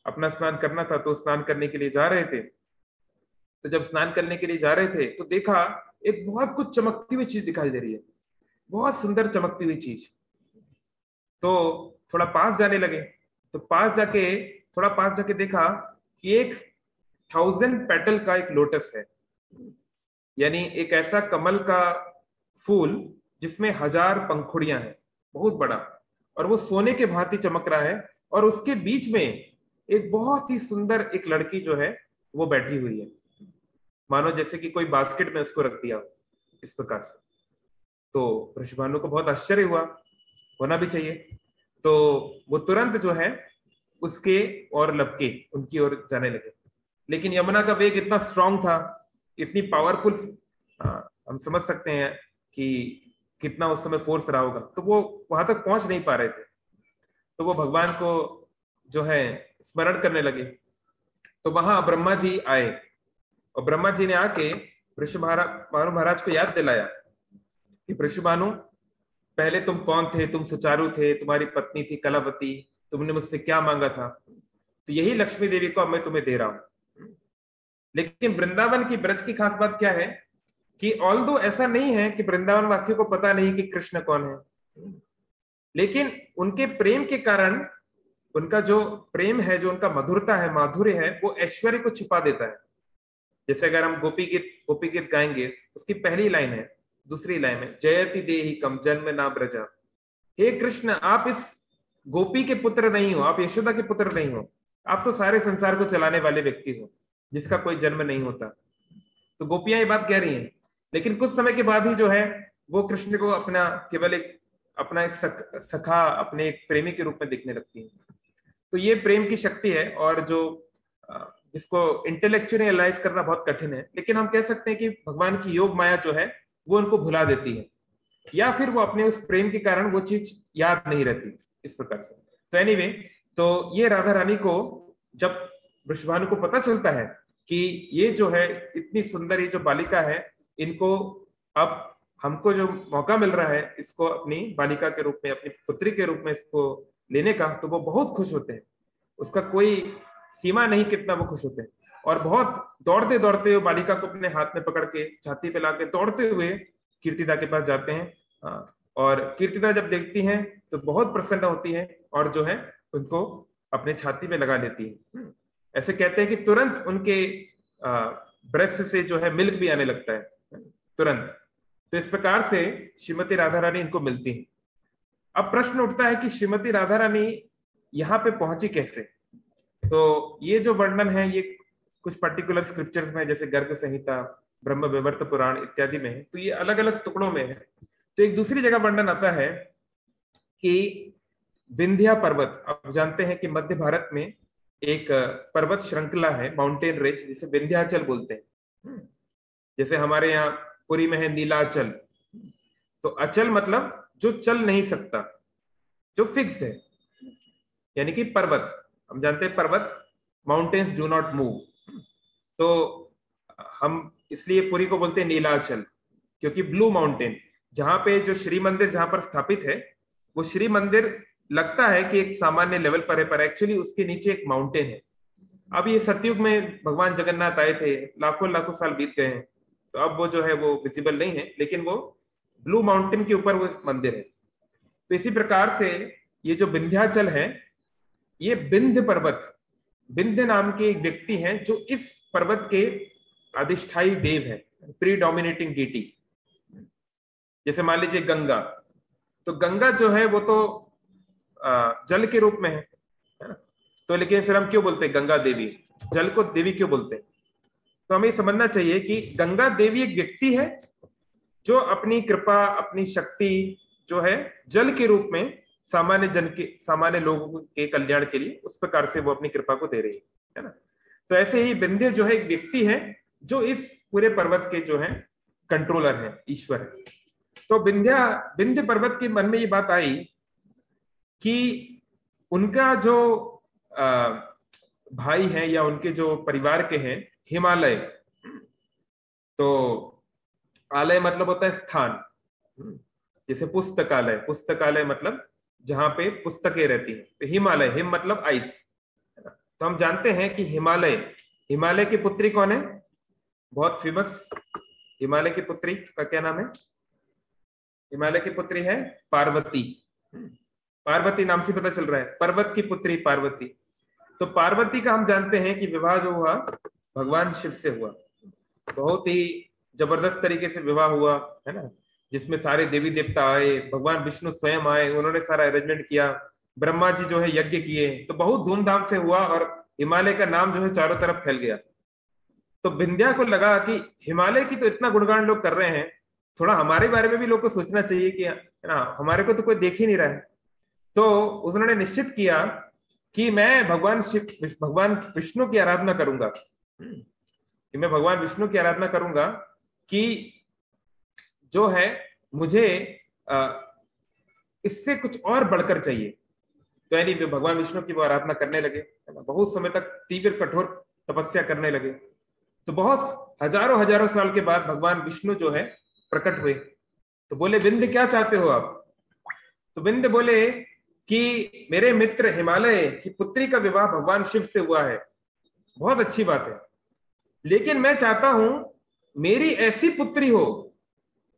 S1: अपना स्नान करना था, तो स्नान करने के लिए जा रहे थे। तो जब स्नान करने के लिए जा रहे थे तो देखा एक बहुत कुछ चमकती हुई चीज दिखाई दे रही है, बहुत सुंदर चमकती हुई चीज। तो थोड़ा पास जाने लगे, तो थोड़ा पास जाके देखा कि एक 1000 पेटल का एक लोटस है, यानी एक ऐसा कमल का फूल जिसमें 1000 पंखुड़ियां हैं, बहुत बड़ा, और वो सोने के भांति चमक रहा है। और उसके बीच में एक बहुत ही सुंदर एक लड़की जो है वो बैठी हुई है, मानो जैसे कि कोई बास्केट में उसको रख दिया, इस प्रकार से। तो वृषभानु को बहुत आश्चर्य हुआ, होना भी चाहिए। तो वो तुरंत जो है उसके और लपके उनकी ओर जाने लगे। लेकिन यमुना का वेग इतना स्ट्रांग था, इतनी पावरफुल, हम समझ सकते हैं कि कितना उस समय फोर्स रहा होगा, तो वो वहां तक पहुंच नहीं पा रहे थे। तो वो भगवान को जो है स्मरण करने लगे। तो वहां ब्रह्मा जी आए, और ब्रह्मा जी ने आके वृषभानु महाराज को याद दिलाया कि वृषभानु, पहले तुम कौन थे, तुम सुचारू थे, तुम्हारी पत्नी थी कलावती, तुमने मुझसे क्या मांगा था, तो यही लक्ष्मी देवी को अब मैं तुम्हें दे रहा हूं। लेकिन वृंदावन की, ब्रज की खास बात क्या है कि ऑल्दो ऐसा नहीं है कि वृंदावन वासियों को पता नहीं कि कृष्ण कौन है, लेकिन उनके प्रेम के कारण उनका जो प्रेम है, जो उनका मधुरता है, माधुर्य है, वो ऐश्वर्य को छिपा देता है। जैसे अगर हम गोपी गीत गाएंगे, उसकी पहली लाइन है, दूसरी लाइन है, जयति देहि कम जन्म ना ब्रजा। हे कृष्ण, आप इस गोपी के पुत्र नहीं हो, आप यशोदा के पुत्र नहीं हो, आप तो सारे संसार को चलाने वाले व्यक्ति हो जिसका कोई जन्म नहीं होता। तो गोपियां ये बात कह रही हैं, लेकिन कुछ समय के बाद ही जो है वो कृष्ण को अपना केवल एक सखा, अपने एक प्रेमी के रूप में दिखने लगती है। तो ये प्रेम की शक्ति है, और जो जिसको इंटेलेक्चुअली एनालाइज करना बहुत कठिन है, लेकिन हम कह सकते हैं कि भगवान की योग माया जो है वो उनको भुला देती है, या फिर वो अपने उस प्रेम के कारण वो चीज याद नहीं रहती, इस प्रकार से। तो एनीवे, तो ये राधा रानी को जब वृषभानु को पता चलता है कि ये जो है इतनी सुंदर ये जो बालिका है, इनको अब हमको जो मौका मिल रहा है इसको अपनी बालिका के रूप में, अपनी पुत्री के रूप में इसको लेने का, तो वो बहुत खुश होते हैं। उसका कोई सीमा नहीं कितना वो खुश होते हैं, और बहुत दौड़ते दौड़ते वो बालिका को अपने हाथ में पकड़ के छाती पे लाके दौड़ते हुए कीर्तिदा के पास जाते हैं। और कीर्तिदा जब देखती हैं तो बहुत प्रसन्न होती है, और जो है उनको अपने छाती पे लगा लेती है। ऐसे कहते हैं कि तुरंत उनके ब्रेस्ट से जो है मिल्क भी आने लगता है, तुरंत। तो इस प्रकार से श्रीमती राधा रानी इनको मिलती है। अब प्रश्न उठता है कि श्रीमती राधा रानी यहाँ पे पहुंची कैसे? तो ये जो वर्णन है ये कुछ पर्टिकुलर स्क्रिप्चर्स में, जैसे गर्ग संहिता, ब्रह्म विवर्त पुराण इत्यादि में है, तो ये अलग अलग टुकड़ों में है। तो एक दूसरी जगह वर्णन आता है कि विंध्या पर्वत, आप जानते हैं कि मध्य भारत में एक पर्वत श्रृंखला है, माउंटेन रेंज, जिसे विंध्याचल बोलते हैं। जैसे हमारे यहाँ पुरी में है नीलाचल। तो अचल मतलब जो चल नहीं सकता, जो फिक्स्ड है, यानी कि पर्वत। हम जानते हैं पर्वत, माउंटेन्स डू नॉट मूव। तो हम इसलिए पुरी को बोलते हैं नीलाचल, क्योंकि ब्लू माउंटेन, जहां पे जो श्री मंदिर जहां पर स्थापित है, वो श्री मंदिर लगता है कि एक सामान्य लेवल पर है, पर एक्चुअली उसके नीचे एक माउंटेन है। अब ये सतयुग में भगवान जगन्नाथ आए थे, लाखों लाखों साल बीत गए हैं, तो अब वो जो है वो विजिबल नहीं है, लेकिन वो ब्लू माउंटेन के ऊपर वो मंदिर है। तो इसी प्रकार से ये जो विंध्याचल है, ये विंध्य पर्वत, विंध्य नाम के एक व्यक्ति हैं जो इस पर्वत के अधिष्ठायी देव है, प्रीडोमिनेटिंग डीटी। जैसे मान लीजिए गंगा, तो गंगा जो है वो तो जल के रूप में है ना? तो लेकिन फिर हम क्यों बोलते हैं गंगा देवी, जल को देवी क्यों बोलते हैं? तो हमें समझना चाहिए कि गंगा देवी एक व्यक्ति है जो अपनी कृपा, अपनी शक्ति जो है जल के रूप में सामान्य जन के, सामान्य लोगों के कल्याण के लिए उस प्रकार से वो अपनी कृपा को दे रही है ना? तो ऐसे ही विंध्य जो है एक व्यक्ति है जो इस पूरे पर्वत के जो है कंट्रोलर है, ईश्वर है। तो विंध्य पर्वत के मन में ये बात आई कि उनका जो भाई है या उनके जो परिवार के हैं हिमालय, तो आलय मतलब होता है स्थान, जैसे पुस्तकालय, पुस्तकालय मतलब जहां पे पुस्तकें रहती हैं। तो हिमालय, हिम मतलब आइस, तो हम जानते हैं कि हिमालय, हिमालय की पुत्री कौन है? बहुत फेमस हिमालय की पुत्री का क्या नाम है? हिमालय की पुत्री है पार्वती। पार्वती नाम से पता चल रहा है, पर्वत की पुत्री पार्वती। तो पार्वती का हम जानते हैं कि विवाह जो हुआ भगवान शिव से हुआ, बहुत ही जबरदस्त तरीके से विवाह हुआ है ना, जिसमें सारे देवी देवता आए, भगवान विष्णु स्वयं आए, उन्होंने सारा अरेंजमेंट किया, ब्रह्मा जी जो है यज्ञ किए, तो बहुत धूमधाम से हुआ और हिमालय का नाम जो है चारों तरफ फैल गया। तो विंध्या को लगा कि हिमालय की तो इतना गुणगान लोग कर रहे हैं, थोड़ा हमारे बारे में भी लोग को सोचना चाहिए कि है ना, हमारे को तो कोई देख ही नहीं रहा है। तो उन्होंने निश्चित किया कि मैं भगवान विष्णु की आराधना करूंगा, कि मैं भगवान विष्णु की आराधना करूंगा, कि जो है मुझे इससे कुछ और बढ़कर चाहिए। तो यानी भगवान विष्णु की वो आराधना करने लगे, बहुत समय तक तीव्र कठोर तपस्या करने लगे। तो बहुत हजारों हजारों साल के बाद भगवान विष्णु जो है प्रकट हुए। तो बोले विंध्य क्या चाहते हो आप? तो विंध्य बोले कि मेरे मित्र हिमालय की पुत्री का विवाह भगवान शिव से हुआ है, बहुत अच्छी बात है, लेकिन मैं चाहता हूं मेरी ऐसी पुत्री हो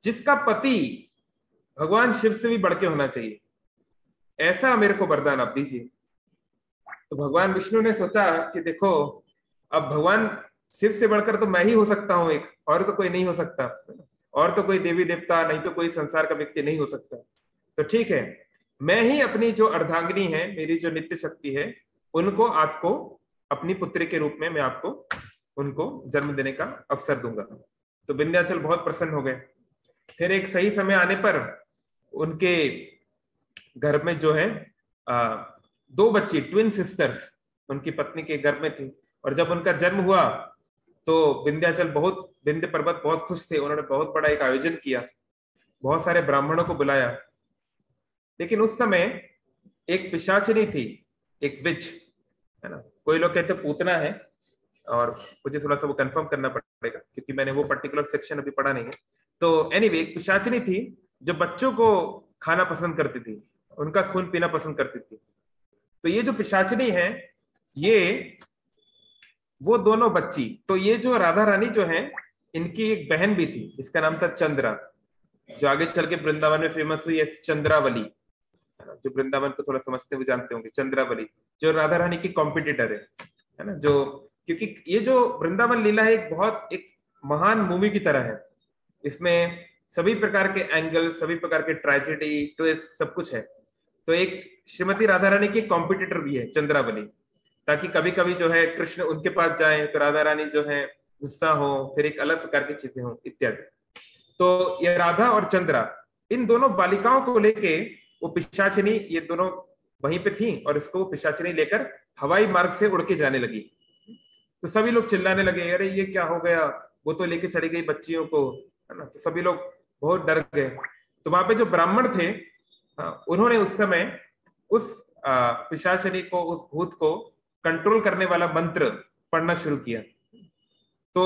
S1: जिसका पति भगवान शिव से भी बढ़ के होना चाहिए, ऐसा मेरे को वरदान आप दीजिए। तो भगवान विष्णु ने सोचा कि देखो, अब भगवान शिव से बढ़कर तो मैं ही हो सकता हूँ एक, और तो कोई नहीं हो सकता, और तो कोई देवी देवता नहीं, तो कोई संसार का व्यक्ति नहीं हो सकता। तो ठीक है, मैं ही अपनी जो अर्धांगिनी है, मेरी जो नित्य शक्ति है, उनको आपको अपनी पुत्री के रूप में मैं आपको उनको जन्म देने का अवसर दूंगा। तो विंध्याचल बहुत प्रसन्न हो गए। फिर एक सही समय आने पर उनके घर में जो है दो बच्ची, ट्विन सिस्टर्स, उनकी पत्नी के गर्भ में थी। और जब उनका जन्म हुआ तो विंध्य पर्वत बहुत खुश थे। उन्होंने बहुत बड़ा एक आयोजन किया, बहुत सारे ब्राह्मणों को बुलाया। लेकिन उस समय एक पिशाचिनी थी, एक विच, है ना, कोई लोग कहते पूतना है, और मुझे थोड़ा सा वो कंफर्म करना पड़ेगा क्योंकि मैंने वो पर्टिकुलर सेक्शन अभी पढ़ा नहीं है। तो एनीवे, एक पिशाचिनी थी जो बच्चों को खाना पसंद करती थी, उनका खून पीना पसंद करती थी। तो ये जो पिशाचिनी है, ये वो दोनों बच्ची, तो ये जो राधा रानी जो है, इनकी एक बहन भी थी जिसका नाम था चंद्रा, जो आगे चल के वृंदावन में फेमस हुई है, चंद्रावली। जो वृंदावन को थोड़ा समझते हुए जानते होंगे, चंद्रावली जो राधा रानी की कॉम्पिटिटर है ना, जो, क्योंकि ये जो वृंदावन लीला है एक बहुत एक महान मूवी की तरह है। इसमें सभी प्रकार के एंगल, सभी प्रकार के ट्रेजेडी, ट्विस्ट, सब कुछ है। तो एक श्रीमती राधा रानी की कॉम्पिटिटर भी है चंद्रावली, ताकि कभी कभी जो है कृष्ण उनके पास जाए तो राधा रानी जो है गुस्सा हो, फिर एक अलग प्रकार की चीजें हो इत्यादि। तो ये राधा और चंद्रा, इन दोनों बालिकाओं को लेके वो पिशाचिनी, ये दोनों वहीं पे थी, और इसको पिशाचिनी लेकर हवाई मार्ग से उड़ के जाने लगी। तो सभी लोग चिल्लाने लगे, अरे ये क्या हो गया, वो तो लेके चली गई बच्चियों को, है ना। तो सभी लोग बहुत डर गए। तो वहां पे जो ब्राह्मण थे, उन्होंने उस समय उस पिशाचिनी को, उस भूत को कंट्रोल करने वाला मंत्र पढ़ना शुरू किया। तो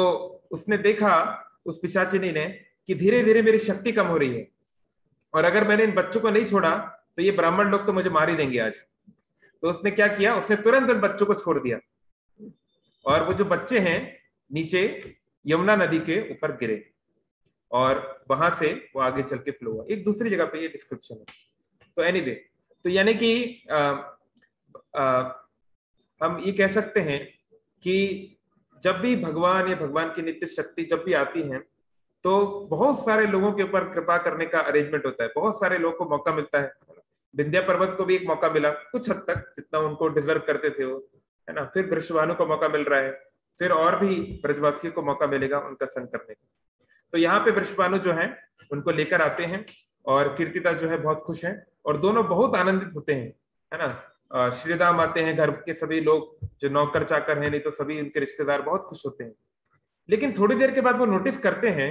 S1: उसने देखा, उस पिशाचिनी ने, कि धीरे धीरे मेरी शक्ति कम हो रही है, और अगर मैंने इन बच्चों को नहीं छोड़ा तो ये ब्राह्मण लोग तो मुझे मार ही देंगे आज। तो उसने क्या किया, उसने तुरंत उन बच्चों को छोड़ दिया, और वो जो बच्चे हैं नीचे यमुना नदी के ऊपर गिरे, और वहां से वो आगे चल के फ्लो हुआ। एक दूसरी जगह पे ये डिस्क्रिप्शन है। तो एनीवे, तो यानी कि हम ये कह सकते हैं कि जब भी भगवान या भगवान की नित्य शक्ति जब भी आती है, तो बहुत सारे लोगों के ऊपर कृपा करने का अरेंजमेंट होता है, बहुत सारे लोगों को मौका मिलता है। विंध्या पर्वत को भी एक मौका मिला कुछ हद तक, जितना उनको डिजर्व करते थे वो, है ना। फिर वृषभानु को मौका मिल रहा है, फिर और भी ब्रजवासियों को मौका मिलेगा उनका संग करने का। तो यहाँ पे वृषभानु जो है उनको लेकर आते हैं, और कीर्तिदा जो है बहुत खुश है, और दोनों बहुत आनंदित होते हैं, है ना। श्रीराम आते हैं, घर के सभी लोग जो नौकर चाकर हैं, नहीं तो सभी उनके रिश्तेदार बहुत खुश होते हैं। लेकिन थोड़ी देर के बाद वो नोटिस करते हैं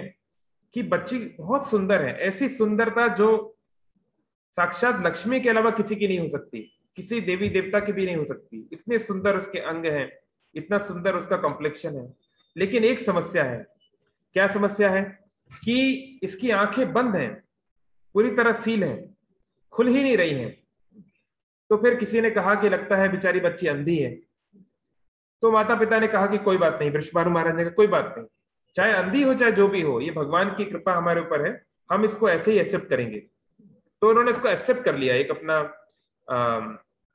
S1: कि बच्ची बहुत सुंदर है, ऐसी सुंदरता जो साक्षात लक्ष्मी के अलावा किसी की नहीं हो सकती, किसी देवी देवता की भी नहीं हो सकती। इतने सुंदर उसके अंग हैं, इतना सुंदर उसका कॉम्प्लेक्शन है। लेकिन एक समस्या है। क्या समस्या है? कि इसकी आंखें बंद हैं, पूरी तरह सील हैं, खुल ही नहीं रही हैं। तो फिर किसी ने कहा कि लगता है बेचारी बच्ची अंधी है। तो माता पिता ने कहा कि कोई बात नहीं, वृषभानु महाराज ने कहा कोई बात नहीं, चाहे अंधी हो चाहे जो भी हो, ये भगवान की कृपा हमारे ऊपर है, हम इसको ऐसे ही एक्सेप्ट करेंगे। तो उन्होंने इसको एक्सेप्ट कर लिया, एक अपना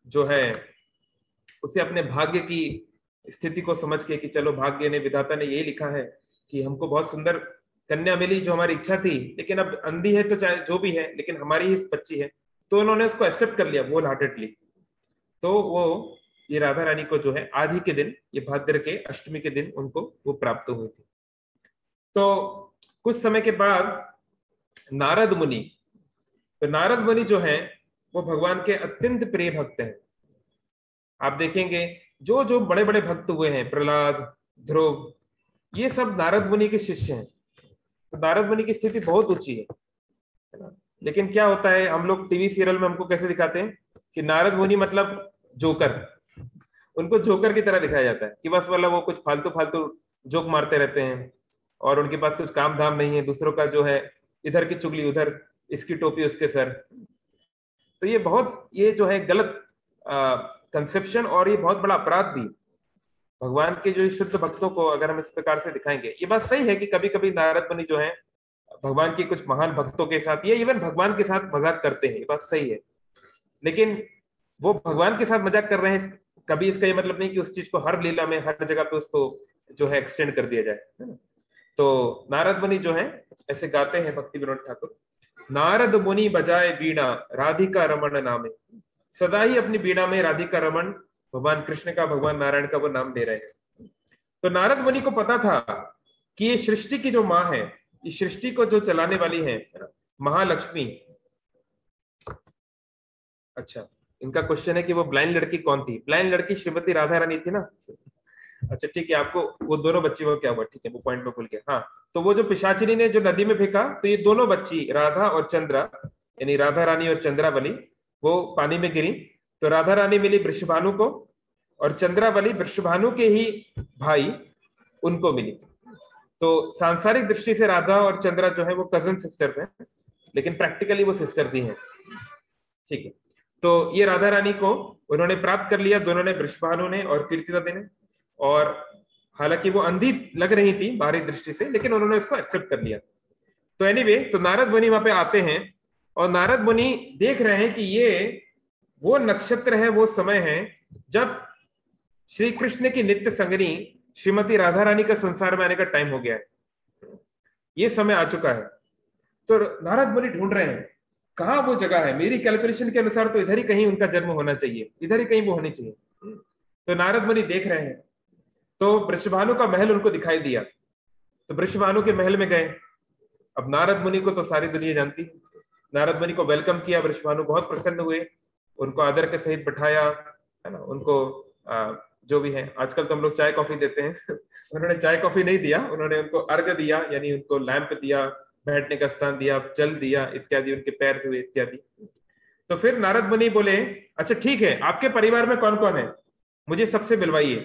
S1: जो है उसे अपने भाग्य की स्थिति को समझ के, कि चलो भाग्य ने, विधाता ने यही लिखा है कि हमको बहुत सुंदर कन्या मिली जो हमारी इच्छा थी, लेकिन अब अंधी है तो चाहे जो भी है, लेकिन हमारी ही बच्ची है। तो उन्होंने उसको एक्सेप्ट कर लिया होल हार्टेडली। तो वो ये राधा रानी को जो है आज ही के दिन, ये भाद्र के अष्टमी के दिन उनको वो प्राप्त हुई थी। तो कुछ समय के बाद नारद मुनि, तो नारद मुनि जो है वो भगवान के अत्यंत प्रिय भक्त हैं। आप देखेंगे जो जो बड़े बड़े भक्त हुए हैं, प्रहलाद, ध्रुव, ये सब नारद मुनि के शिष्य हैं। तो नारद मुनि की स्थिति बहुत ऊंची है ना। लेकिन क्या होता है, हम लोग टीवी सीरियल में हमको कैसे दिखाते हैं कि नारद मुनि मतलब जोकर, उनको जोकर की तरह दिखाया जाता है कि बस वाला वो कुछ फालतू फालतू जोक मारते रहते हैं, और उनके पास कुछ काम धाम नहीं है, दूसरों का जो है इधर की चुगली उधर, इसकी टोपी उसके सर। तो ये बहुत, ये जो है गलत कंसेप्शन, और ये बहुत बड़ा अपराध भी। भगवान के जो शुद्ध भक्तों को अगर हम इस प्रकार से दिखाएंगे, ये बात सही है कि कभी कभी नारद मुनि जो है भगवान के कुछ महान भक्तों के साथ, ये इवन भगवान के साथ मजाक करते हैं, ये बात सही है। लेकिन वो भगवान के साथ मजाक कर रहे हैं कभी इसका ये मतलब नहीं कि उस चीज को हर लीला में हर जगह पे उसको जो है एक्सटेंड कर दिया जाए, है ना। तो नारद मुनि जो है ऐसे गाते हैं भक्ति विनोद ठाकुर, नारद मुनि बजाए बीणा राधिका रमण नामे, सदा ही अपनी बीणा में राधिका रमण भगवान कृष्ण का, भगवान नारायण का वो नाम ले रहे हैं। तो नारद मुनि को पता था कि ये सृष्टि की जो माँ है, इस सृष्टि को जो चलाने वाली है महालक्ष्मी। अच्छा, इनका क्वेश्चन है कि वो ब्लाइंड लड़की कौन थी? ब्लाइंड लड़की श्रीमती राधा रानी थी ना। अच्छा ठीक है, आपको वो दोनों बच्ची वो क्या हुआ, ठीक है वो पॉइंट में भूल गया। हाँ, तो वो जो पिशाचिनी ने जो नदी में फेंका, तो ये दोनों बच्ची राधा और चंद्रा, यानी राधा रानी और चंद्रावली, वो पानी में गिरी। तो राधा रानी मिली वृषभानु को, और चंद्रावली वृषभानु के ही भाई उनको मिली। तो सांसारिक दृष्टि से राधा और चंद्रा जो है वो कजन सिस्टर्स हैं, लेकिन प्रैक्टिकली वो सिस्टर्स ही हैं, ठीक है। तो ये राधा रानी को उन्होंने प्राप्त कर लिया, दोनों ने, वृषभानु ने और कीर्तिदा ने। और हालांकि वो अंधी लग रही थी बाहरी दृष्टि से, लेकिन उन्होंने उसको एक्सेप्ट कर लिया। तो एनीवे, तो नारद मुनि वहां पे आते हैं, और नारद मुनि देख रहे हैं कि ये वो नक्षत्र है, वो समय है जब श्री कृष्ण की नित्य संगनी श्रीमती राधा रानी का संसार में आने का टाइम हो गया है, ये समय आ चुका है। तो नारद मुनि ढूंढ रहे हैं कहाँ वो जगह है। मेरी कैलकुलेशन के अनुसार तो इधर ही कहीं उनका जन्म होना चाहिए, इधर ही कहीं वो होनी चाहिए। तो नारद मुनि देख रहे हैं, तो वृषभानु का महल उनको दिखाई दिया, तो वृषभानु के महल में गए। अब नारद मुनि को तो सारी दुनिया जानती है, नारद मुनि को वेलकम किया, वृषभानु बहुत प्रसन्न हुए, उनको आदर के सहित बैठाया, है ना। उनको जो भी है, आजकल तो हम लोग चाय कॉफी देते हैं उन्होंने चाय कॉफी नहीं दिया, उन्होंने उनको अर्घ्य दिया, यानी उनको लैंप दिया, बैठने का स्थान दिया, जल दिया इत्यादि, उनके पैर धुए इत्यादि। तो फिर नारद मुनि बोले, अच्छा ठीक है, आपके परिवार में कौन कौन है, मुझे सबसे मिलवाइए।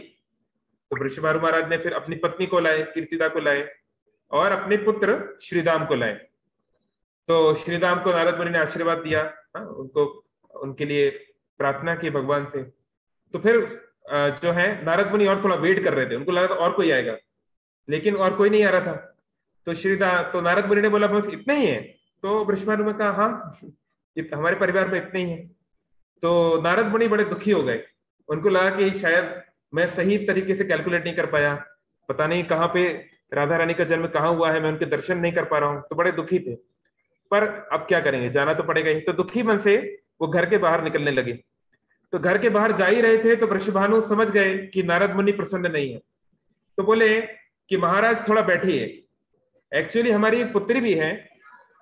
S1: तो वृषभानु महाराज ने फिर अपनी पत्नी को लाए, कीर्तिदा को लाए, और अपने पुत्र श्रीदाम को लाए। तो श्रीदाम को नारद मुनि ने आशीर्वाद दिया, उनको, उनके लिए प्रार्थना की भगवान से। तो फिर जो है नारद मुनि और थोड़ा वेट कर रहे थे, उनको लगा था और कोई आएगा, लेकिन और कोई नहीं आ रहा था। तो नारद मुनि ने बोला बस इतने ही है। तो वृषभानु ने कहा हाँ, हमारे परिवार में इतने ही है। तो नारद मुनि बड़े दुखी हो गए, उनको लगा कि शायद मैं सही तरीके से कैलकुलेट नहीं कर पाया, पता नहीं कहाँ पे राधा रानी का जन्म कहाँ हुआ है, मैं उनके दर्शन नहीं कर पा रहा हूँ। तो बड़े दुखी थे, पर अब क्या करेंगे, जाना तो पड़ेगा ही। तो दुखी मन से वो घर के बाहर निकलने लगे। तो घर के बाहर जा ही रहे थे, तो वृषभानु समझ गए कि नारद मुनि प्रसन्न नहीं है। तो बोले कि महाराज थोड़ा बैठिए, एक्चुअली हमारी एक पुत्री भी है,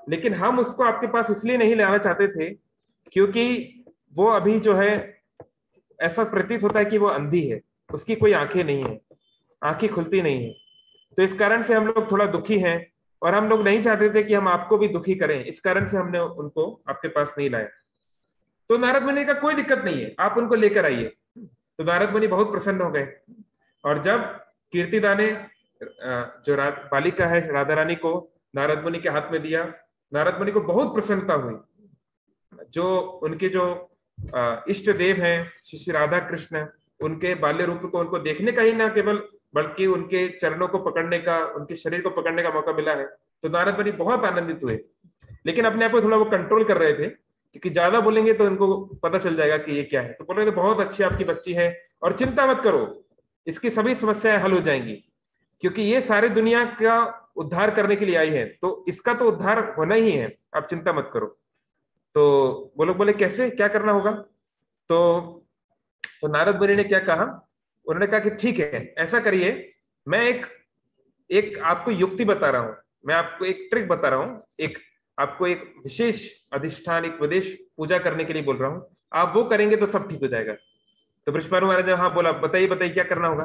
S1: लेकिन हम उसको आपके पास इसलिए नहीं लाना चाहते थे क्योंकि वो अभी जो है ऐसा प्रतीत होता है कि वो अंधी है, उसकी कोई आंखें नहीं है, आंखें खुलती नहीं है। तो इस कारण से हम लोग थोड़ा दुखी हैं, और हम लोग नहीं चाहते थे कि हम आपको भी दुखी करें, इस कारण से हमने उनको आपके पास नहीं लाया। तो नारद मुनि का कोई दिक्कत नहीं है, आप उनको लेकर आइए। तो नारद मुनि बहुत प्रसन्न हो गए, और जब कीर्तिदा ने जो बालिका है राधा रानी को नारद मुनि के हाथ में दिया, नारद मुनि को बहुत प्रसन्नता हुई। जो उनके जो इष्ट देव हैं श्री राधा कृष्ण, उनके बाल्य रूप को उनको देखने का ही ना केवल, बल्कि उनके चरणों को पकड़ने का, उनके शरीर को पकड़ने का मौका मिला है। तो नारद मुनि बहुत आनंदित हुए, लेकिन अपने आप को थोड़ा वो कंट्रोल कर रहे थे, क्योंकि ज्यादा बोलेंगे तो उनको पता चल जाएगा कि ये क्या है। तो बोल रहे थे बहुत अच्छी आपकी बच्ची है, और चिंता मत करो, इसकी सभी समस्याएं हल हो जाएंगी, क्योंकि ये सारी दुनिया का उद्धार करने के लिए आई है, तो इसका तो उद्धार होना ही है, आप चिंता मत करो। तो वो लोग बोले कैसे, क्या करना होगा? तो नारद मुनि ने क्या कहा, उन्होंने कहा कि ठीक है, ऐसा करिए, मैं एक आपको युक्ति बता रहा हूं, मैं आपको एक ट्रिक बता रहा हूं, आपको एक विशेष अधिष्ठान, एक विदेश पूजा करने के लिए बोल रहा हूं, आप वो करेंगे तो सब ठीक हो जाएगा। तो वृषभानु महाराज ने हाँ बोला, बताइए बताइए क्या करना होगा।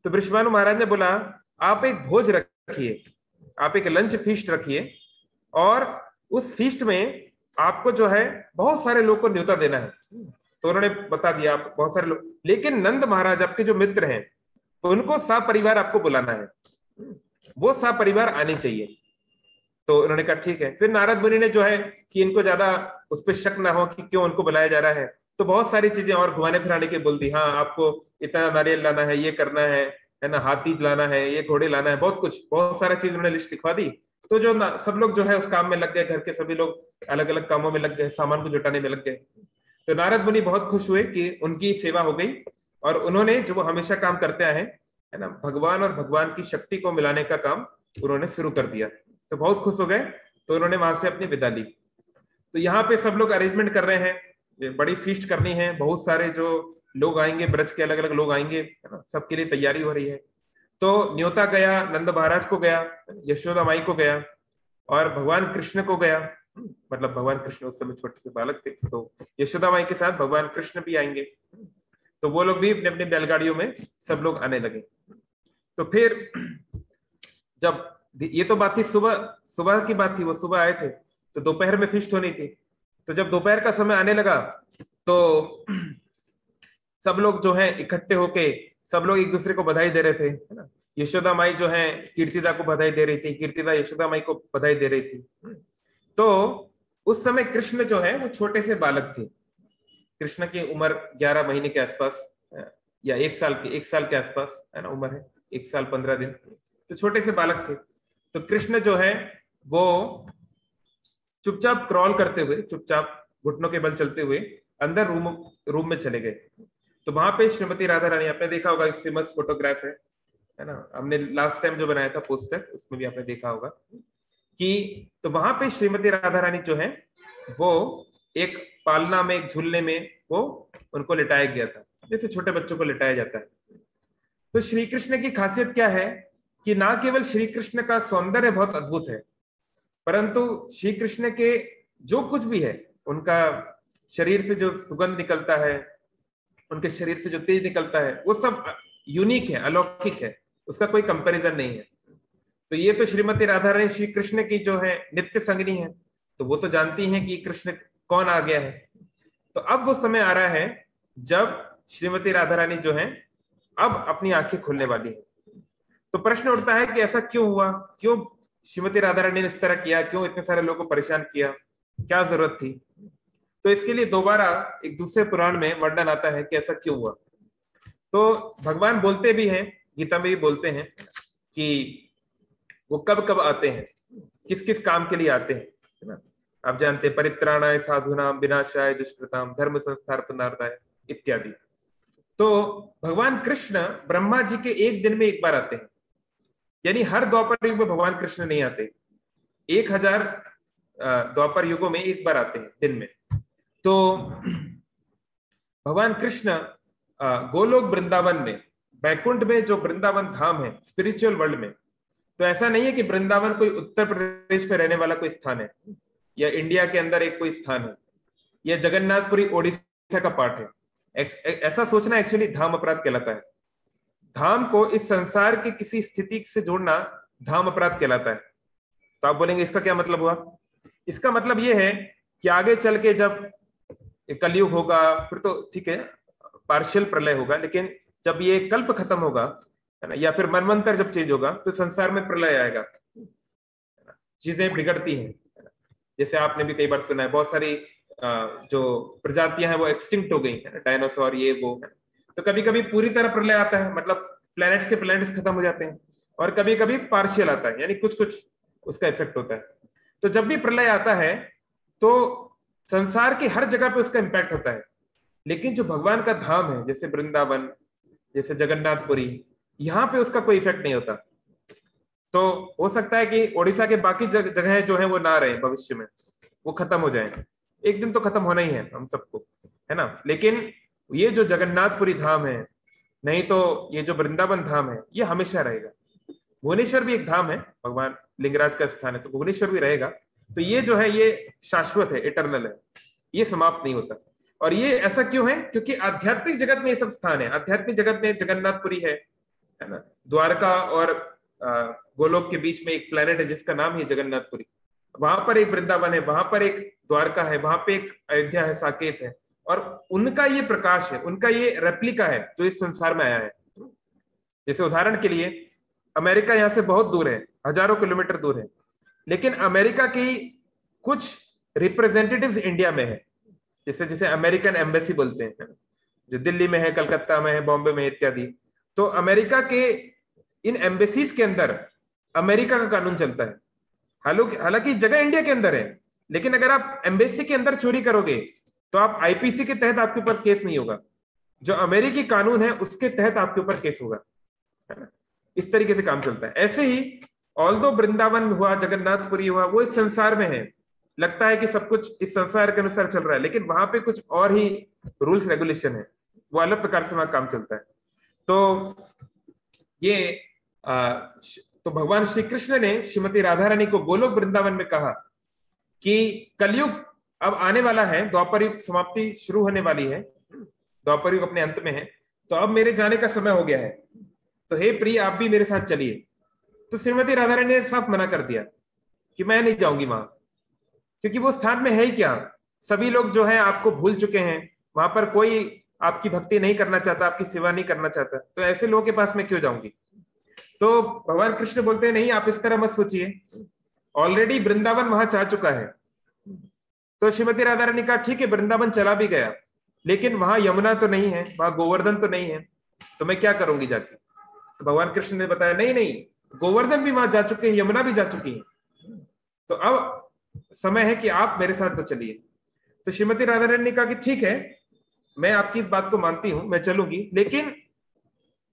S1: तो वृषभानु महाराज ने बोला, आप एक भोज रखिए, आप एक लंच फीस्ट रखिए, और उस फीस्ट में आपको जो है बहुत सारे लोग को न्योता देना है। तो उन्होंने बता दिया, आप बहुत सारे लोग, लेकिन नंद महाराज आपके जो मित्र हैं उनको सपरिवार आपको बुलाना है, वो सपरिवार आने चाहिए। तो उन्होंने कहा ठीक है। फिर नारद मुनि ने जो है कि इनको ज्यादा उस पर शक ना हो कि क्यों उनको बुलाया जा रहा है, तो बहुत सारी चीजें और घुमाने फिराने की बोल दी। हाँ, आपको इतना नारियल लाना है, ये करना है ना, हाथी लाना है, ये घोड़े लाना है, बहुत कुछ, बहुत सारा चीज उन्होंने लिस्ट लिखवा दी। तो जो सब लोग जो है उस काम में लग गए, घर के सभी लोग अलग अलग कामों में लग गए, सामान को जुटाने में लग गए। तो नारद मुनि बहुत खुश हुए कि उनकी सेवा हो गई, और उन्होंने जो वो हमेशा काम करते आए हैं, है ना, भगवान और भगवान की शक्ति को मिलाने का काम उन्होंने शुरू कर दिया। तो बहुत खुश हो गए, तो उन्होंने वहां से अपनी विदा ली। तो यहाँ पे सब लोग अरेंजमेंट कर रहे हैं, ये बड़ी फीस्ट करनी है, बहुत सारे जो लोग आएंगे, ब्रज के अलग अलग लोग आएंगे, है ना, सबके लिए तैयारी हो रही है। तो न्योता गया, नंद महाराज को गया, यशोदा माई को गया, और भगवान कृष्ण को गया। मतलब भगवान कृष्ण उस समय छोटे से बालक थे, तो यशोदा माई के साथ भगवान कृष्ण भी आएंगे। तो वो लोग भी अपने अपनी बैलगाड़ियों में सब लोग आने लगे। तो फिर जब ये तो बात थी सुबह, सुबह की बात थी, वो सुबह आए थे, तो दोपहर में फीस्ट होनी थी। तो जब दोपहर का समय आने लगा, तो सब लोग जो है इकट्ठे होके सब लोग एक दूसरे को बधाई दे रहे थे, है ना। यशोदा माई जो है कीर्तिदा को बधाई दे रही थी, कीर्तिदा यशोदा माई को बधाई दे रही थी। तो उस समय कृष्ण जो है वो छोटे से बालक थे। कृष्ण की उम्र 11 महीने के आसपास, या 1 साल के आसपास, है ना, उम्र है 1 साल 15 दिन। तो छोटे से बालक थे। तो कृष्ण जो है वो चुपचाप क्रॉल करते हुए, चुपचाप घुटनों के बल चलते हुए अंदर रूम में चले गए। तो वहां पे श्रीमती राधा रानी, आपने देखा होगा, एक फेमस फोटोग्राफ है ना, हमने लास्ट टाइम जो बनाया था पोस्टर, उसमें भी आपने देखा होगा कि, तो वहां पे श्रीमती राधा रानी जो है वो एक पालना में, एक झूलने में वो उनको लिटाया गया था, जैसे छोटे बच्चों को लिटाया जाता है। तो श्री कृष्ण की खासियत क्या है कि ना केवल श्री कृष्ण का सौंदर्य बहुत अद्भुत है, परंतु श्री कृष्ण के जो कुछ भी है, उनका शरीर से जो सुगंध निकलता है, उनके शरीर से जो तेज निकलता है, वो सब यूनिक है, अलौकिक है, उसका कोई कंपैरिजन नहीं है। तो ये तो श्रीमती राधा रानी श्री कृष्ण की जो है नित्य संगिनी है, तो वो तो जानती हैं कि कृष्ण कौन आ गया है। तो अब वो समय आ रहा है जब श्रीमती राधा रानी जो है अब अपनी आंखें खोलने वाली है। तो प्रश्न उठता है कि ऐसा क्यों हुआ, क्यों श्रीमती राधा रानी ने इस तरह किया, क्यों इतने सारे लोगों को परेशान किया, क्या जरूरत थी। तो इसके लिए दोबारा एक दूसरे पुराण में वर्णन आता है कि ऐसा क्यों हुआ। तो भगवान बोलते भी हैं, गीता में भी बोलते हैं कि वो कब कब आते हैं, किस किस काम के लिए आते हैं, है ना। आप जानते हैं, परित्राणाय साधूनाम विनाशाय दुष्कृताम धर्म संस्थापनार्थाय इत्यादि। तो भगवान कृष्ण ब्रह्मा जी के एक दिन में एक बार आते हैं, यानी हर द्वापर युग में भगवान कृष्ण नहीं आते, 1000 द्वापर युगों में एक बार आते हैं दिन में। तो भगवान कृष्ण गोलोक वृंदावन में, बैकुंठ में, जो वृंदावन धाम है स्पिरिचुअल वर्ल्ड में, तो ऐसा नहीं है कि वृंदावन कोई उत्तर प्रदेश में रहने वाला कोई स्थान है, या इंडिया के अंदर एक कोई स्थान है, या जगन्नाथपुरी ओडिशा का पार्ट है। ऐसा सोचना एक्चुअली धाम अपराध कहलाता है। धाम को इस संसार की किसी स्थिति से जोड़ना धाम अपराध कहलाता है। तो आप बोलेंगे इसका क्या मतलब हुआ। इसका मतलब यह है कि आगे चल के जब कलयुग होगा, फिर तो ठीक है, पार्शियल प्रलय होगा, लेकिन जब ये कल्प खत्म होगा, है ना, या फिर मनवंतर जब चेंज होगा, तो संसार में प्रलय आएगा, चीजें बिगड़ती हैं। जैसे आपने भी कई बार सुना है, बहुत सारी जो प्रजातियां हैं वो एक्सटिंक्ट हो गई है, डायनासोर ये वो है। तो कभी कभी पूरी तरह प्रलय आता है, मतलब प्लैनेट्स के प्लैनेट्स खत्म हो जाते हैं, और कभी कभी पार्शियल आता है, यानी कुछ कुछ उसका इफेक्ट होता है। तो जब भी प्रलय आता है तो संसार की हर जगह पे उसका इम्पैक्ट होता है। लेकिन जो भगवान का धाम है, जैसे वृंदावन, जैसे जगन्नाथपुरी, यहाँ पे उसका कोई इफेक्ट नहीं होता। तो हो सकता है कि ओडिशा के बाकी जगह जो है वो ना रहे, भविष्य में वो खत्म हो जाए, एक दिन तो खत्म होना ही है हम सबको, है ना। लेकिन ये जो जगन्नाथपुरी धाम है, नहीं तो ये जो वृंदावन धाम है, ये हमेशा रहेगा। भुवनेश्वर भी एक धाम है, भगवान लिंगराज का स्थान है, तो भुवनेश्वर भी रहेगा। तो ये जो है ये शाश्वत है, इटर्नल है, ये समाप्त नहीं होता। और ये ऐसा क्यों है, क्योंकि आध्यात्मिक जगत में ये सब स्थान है। आध्यात्मिक जगत में जगन्नाथपुरी है ना, द्वारका और गोलोक के बीच में एक प्लेनेट है जिसका नाम है जगन्नाथपुरी। वहां पर एक वृंदावन है, वहां पर एक द्वारका है, वहां पे एक अयोध्या है, साकेत है, और उनका ये प्रकाश है, उनका ये रेप्लिका है जो इस संसार में आया है। जैसे उदाहरण के लिए, अमेरिका यहाँ से बहुत दूर है, हजारों किलोमीटर दूर है, लेकिन अमेरिका की कुछ रिप्रेजेंटेटिव्स इंडिया में है। जैसे जैसे अमेरिकन एम्बेसी बोलते हैं, जो दिल्ली में है, कलकत्ता में है, बॉम्बे में इत्यादि। तो अमेरिका के इन एम्बेसीज के अंदर अमेरिका का कानून चलता है। हालांकि जगह इंडिया के अंदर है, लेकिन अगर आप एम्बेसी के अंदर चोरी करोगे तो आप आईपीसी के तहत आपके ऊपर केस नहीं होगा, जो अमेरिकी कानून है उसके तहत आपके ऊपर केस होगा, है ना। इस तरीके से काम चलता है। ऐसे ही ऑल्दो वृंदावन हुआ, जगन्नाथपुरी हुआ, वो इस संसार में है, लगता है कि सब कुछ इस संसार के अनुसार चल रहा है, लेकिन वहां पे कुछ और ही रूल्स रेगुलेशन है, वो अलग प्रकार से वहां काम चलता है। तो ये तो भगवान श्री कृष्ण ने श्रीमती राधा रानी को गोलोक वृंदावन में कहा कि कलयुग अब आने वाला है, द्वापर युग समाप्ति शुरू होने वाली है, द्वापर युग अपने अंत में है, तो अब मेरे जाने का समय हो गया है, तो हे प्रिय आप भी मेरे साथ चलिए। तो श्रीमती राधा रानी ने साफ मना कर दिया कि मैं नहीं जाऊंगी वहां, क्योंकि वो स्थान में है ही क्या, सभी लोग जो है आपको भूल चुके हैं, वहां पर कोई आपकी भक्ति नहीं करना चाहता, आपकी सेवा नहीं करना चाहता, तो ऐसे लोगों के पास मैं क्यों जाऊंगी। तो भगवान कृष्ण बोलते हैं नहीं, आप इस तरह मत सोचिए, ऑलरेडी वृंदावन वहां जा चुका है। तो श्रीमती राधा रानी कहा ठीक है, वृंदावन चला भी गया, लेकिन वहां यमुना तो नहीं है, वहां गोवर्धन तो नहीं है, तो मैं क्या करूंगी जाके। तो भगवान कृष्ण ने बताया नहीं नहीं, गोवर्धन भी वहां जा चुके हैं, यमुना भी जा चुकी है, तो अब समय है कि आप मेरे साथ तो चलिए। तो श्रीमती राधा रानी ने कहा कि ठीक है, मैं आपकी इस बात को मानती हूं, मैं चलूंगी, लेकिन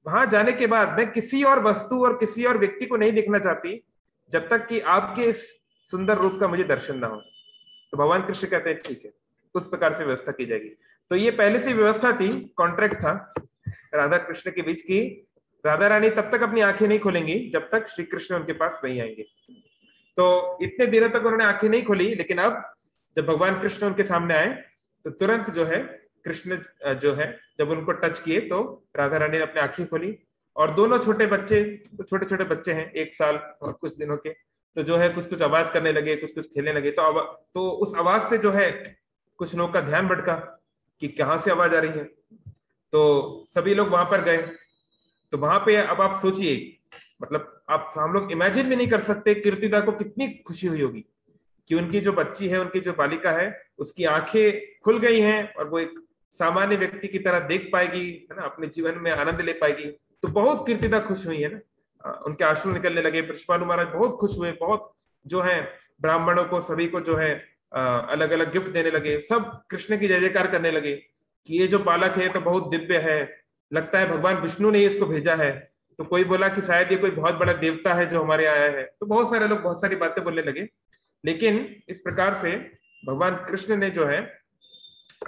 S1: वहां जाने के बाद मैं किसी और वस्तु और किसी और व्यक्ति को नहीं देखना चाहती जब तक कि आपके इस सुंदर रूप का मुझे दर्शन ना हो। तो भगवान कृष्ण कहते हैं ठीक है, उस प्रकार से व्यवस्था की जाएगी। तो ये पहले से व्यवस्था थी, कॉन्ट्रैक्ट था राधा कृष्ण के बीच की, राधा रानी तब तक अपनी आंखें नहीं खोलेंगी जब तक श्री कृष्ण उनके पास नहीं आएंगे। तो इतने दिनों तक उन्होंने आंखें नहीं खोली, लेकिन अब जब भगवान कृष्ण उनके सामने आए तो तुरंत जो है कृष्ण जो है जब उनको टच किए तो राधा रानी ने अपनी आंखें खोली, और दोनों छोटे बच्चे, तो छोटे छोटे बच्चे हैं 1 साल और कुछ दिनों के, तो जो है कुछ कुछ आवाज करने लगे, कुछ कुछ खेलने लगे। तो उस आवाज से जो है कुछ लोगों का ध्यान भटका कि कहाँ से आवाज आ रही है, तो सभी लोग वहां पर गए। तो वहां पे अब आप सोचिए, मतलब आप हम लोग इमेजिन भी नहीं कर सकते कीर्तिदा को कितनी खुशी हुई होगी कि उनकी जो बच्ची है, उनकी जो बालिका है, उसकी आंखें खुल गई हैं और वो एक सामान्य व्यक्ति की तरह देख पाएगी, है ना, अपने जीवन में आनंद ले पाएगी। तो बहुत कीर्तिदा खुश हुई है ना, उनके आंसू निकलने लगे। बृषभानु महाराज बहुत खुश हुए, बहुत जो है ब्राह्मणों को सभी को जो है अलग अलग गिफ्ट देने लगे, सब कृष्ण की जय जयकार करने लगे कि ये जो बालक है तो बहुत दिव्य है, लगता है भगवान विष्णु ने इसको भेजा है। तो कोई बोला कि शायद ये कोई बहुत बड़ा देवता है जो हमारे आया है। तो बहुत सारे लोग बहुत सारी बातें बोलने लगे। लेकिन इस प्रकार से भगवान कृष्ण ने जो है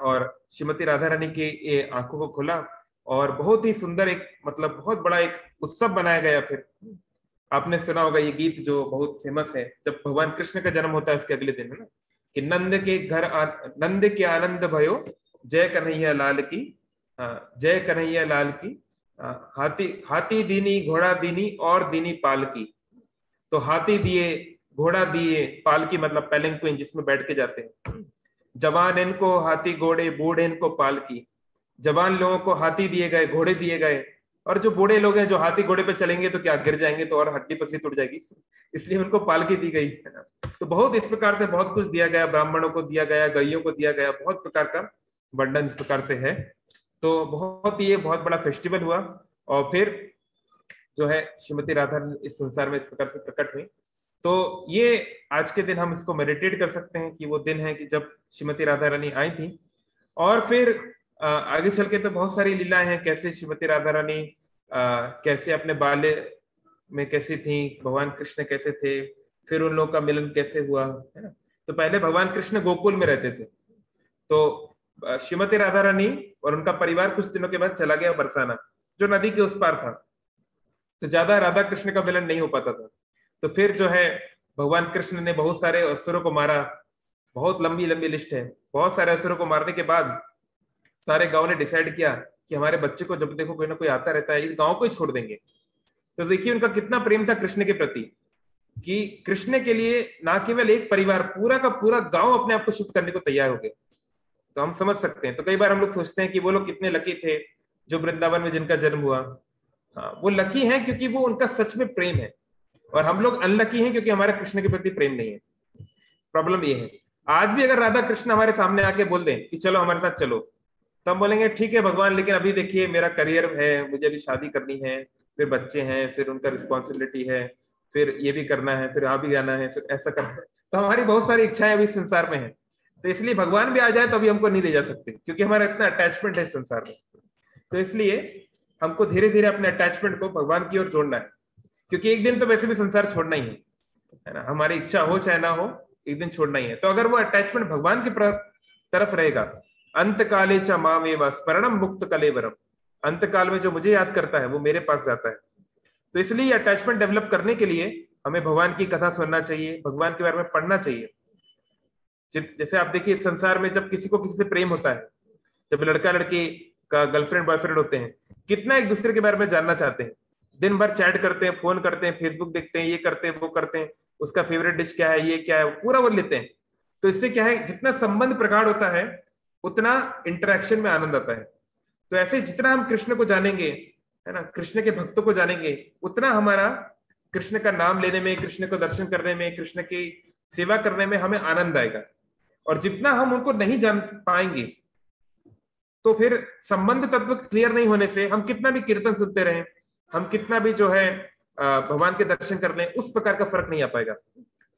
S1: और श्रीमती राधा रानी की ये आंखों को खोला, और बहुत ही सुंदर एक मतलब बहुत बड़ा एक उत्सव बनाया गया। फिर आपने सुना होगा ये गीत जो बहुत फेमस है, जब भगवान कृष्ण का जन्म होता है उसके अगले दिन, है ना, कि नंद के आनंद भयो, जय कन्हैया लाल की, जय कन्हैया लाल की, हाथी हाथी दीनी घोड़ा दीनी और दीनी पाल की। तो हाथी दिए, घोड़ा दिए, पाल की मतलब पैलेंक्विन जिसमें बैठ के जाते हैं। जवान इनको हाथी घोड़े, बूढ़े इनको पाल की। जवान लोगों को हाथी दिए गए, घोड़े दिए गए, और जो बूढ़े लोग हैं जो हाथी घोड़े पे चलेंगे तो क्या गिर जाएंगे, तो और हड्डी पसली टूट जाएगी, इसलिए उनको पालकी दी गई, है ना। तो बहुत इस प्रकार से बहुत कुछ दिया गया, ब्राह्मणों को दिया गया, गैयों को दिया गया, बहुत प्रकार का वर्णन इस प्रकार से है। तो बहुत ही ये बहुत बड़ा फेस्टिवल हुआ, और फिर जो है श्रीमती राधा इस संसार में इस प्रकार से प्रकट हुई। तो ये आज के दिन हम इसको मेडिटेट कर सकते हैं कि वो दिन है कि जब श्रीमती राधा रानी आई थी। और फिर आगे चल के तो बहुत सारी लीलाएं हैं, कैसे श्रीमती राधा रानी कैसे अपने बाल्य में कैसी थी, भगवान कृष्ण कैसे थे, फिर उन लोगों का मिलन कैसे हुआ, है ना। तो पहले भगवान कृष्ण गोकुल में रहते थे, तो श्रीमती राधा रानी और उनका परिवार कुछ दिनों के बाद चला गया बरसाना, जो नदी के उस पार था। तो ज्यादा राधा कृष्ण का मिलन नहीं हो पाता था। तो फिर जो है भगवान कृष्ण ने बहुत सारे असुरों को मारा, बहुत लंबी लंबी लिस्ट है। बहुत सारे असुरों को मारने के बाद सारे गांव ने डिसाइड किया कि हमारे बच्चे को जब देखो कोई ना कोई आता रहता है, इस गांव को ही छोड़ देंगे। तो देखिए उनका कितना प्रेम था कृष्ण के प्रति, कि कृष्ण के लिए ना केवल एक परिवार, पूरा का पूरा गांव अपने आप को शिफ्ट करने को तैयार हो गए। तो हम समझ सकते हैं। तो कई बार हम लोग सोचते हैं कि वो लोग कितने लकी थे जो वृंदावन में जिनका जन्म हुआ। हाँ, वो लकी हैं क्योंकि वो उनका सच में प्रेम है, और हम लोग अनलकी हैं क्योंकि हमारा कृष्ण के प्रति प्रेम नहीं है। प्रॉब्लम ये है। आज भी अगर राधा कृष्ण हमारे सामने आके बोल दें कि चलो हमारे साथ चलो, तो हम बोलेंगे ठीक है भगवान, लेकिन अभी देखिए मेरा करियर है, मुझे अभी शादी करनी है, फिर बच्चे हैं, फिर उनका रिस्पॉन्सिबिलिटी है, फिर ये भी करना है, फिर यहाँ भी जाना है, फिर ऐसा करना है। तो हमारी बहुत सारी इच्छाएं अभी संसार में है। तो इसलिए भगवान भी आ जाए तो अभी हमको नहीं ले जा सकते, क्योंकि हमारा इतना अटैचमेंट है संसार में। तो इसलिए हमको धीरे धीरे अपने अटैचमेंट को भगवान की ओर जोड़ना है, क्योंकि एक दिन तो वैसे भी संसार छोड़ना ही है ना, हमारी इच्छा हो चाहे ना हो, एक दिन छोड़ना ही है। तो अगर वो अटैचमेंट भगवान की तरफ रहेगा, अंत काले च मामेव स्मरणम मुक्त कलेवरम, अंत काल में जो मुझे याद करता है वो मेरे पास जाता है। तो इसलिए अटैचमेंट डेवलप करने के लिए हमें भगवान की कथा सुनना चाहिए, भगवान के बारे में पढ़ना चाहिए। जैसे आप देखिए संसार में जब किसी को किसी से प्रेम होता है, जब लड़का लड़की का गर्लफ्रेंड बॉयफ्रेंड होते हैं, कितना एक दूसरे के बारे में जानना चाहते हैं, दिन भर चैट करते हैं, फोन करते हैं, फेसबुक देखते हैं, ये करते हैं वो करते हैं, उसका फेवरेट डिश क्या है, ये क्या है, पूरा वो लेते हैं। तो इससे क्या है, जितना संबंध प्रगाढ़ होता है उतना इंटरेक्शन में आनंद आता है। तो ऐसे जितना हम कृष्ण को जानेंगे, है ना, कृष्ण के भक्तों को जानेंगे, उतना हमारा कृष्ण का नाम लेने में, कृष्ण को दर्शन करने में, कृष्ण की सेवा करने में हमें आनंद आएगा। और जितना हम उनको नहीं जान पाएंगे तो फिर संबंध तत्व क्लियर नहीं होने से हम कितना भी कीर्तन सुनते रहे, हम कितना भी जो है भगवान के दर्शन कर लें, उस प्रकार का फर्क नहीं आ पाएगा।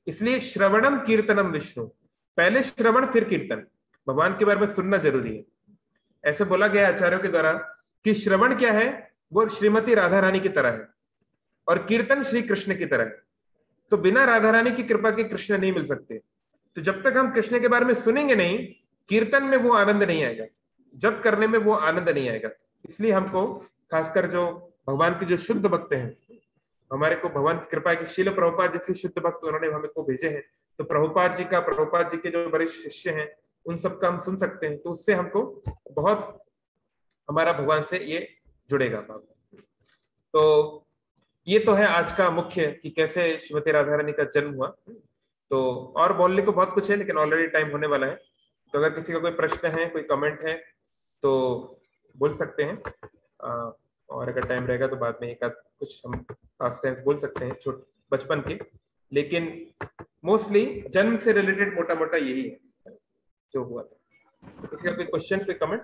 S1: इसलिए श्रवणम कीर्तनम विष्णु, पहले श्रवण फिर कीर्तन, भगवान के बारे में सुनना जरूरी है। ऐसे बोला गया आचार्यों के द्वारा कि श्रवण क्या है, वो श्रीमती राधा रानी की तरह है और कीर्तन श्री कृष्ण की तरह है। तो बिना राधा रानी की कृपा के कृष्ण नहीं मिल सकते। तो जब तक हम कृष्ण के बारे में सुनेंगे नहीं, कीर्तन में वो आनंद नहीं आएगा, जब करने में वो आनंद नहीं आएगा। इसलिए हमको खासकर जो भगवान के जो शुद्ध भक्त हैं, हमारे को भगवान की कृपा है कि शील प्रभुपाद जैसे शुद्ध भक्त उन्होंने हमें को भेजे हैं। तो प्रभुपाद जी के जो बड़े शिष्य हैं उन सबका हम सुन सकते हैं, तो उससे हमको बहुत हमारा भगवान से ये जुड़ेगा। तो ये तो है आज का मुख्य कि कैसे श्रीमती राधा रानी का जन्म हुआ। तो और बोलने को बहुत कुछ है, लेकिन ऑलरेडी टाइम होने वाला है। तो अगर किसी का कोई प्रश्न है, कोई कमेंट है तो बोल सकते हैं, और अगर टाइम रहेगा तो बाद में एक आध कुछ हम पास्ट टेंस बोल सकते हैं छोटे बचपन के, लेकिन मोस्टली जन्म से रिलेटेड मोटा मोटा यही है जो हुआ था। तो किसी का कोई क्वेश्चन, कोई कमेंट?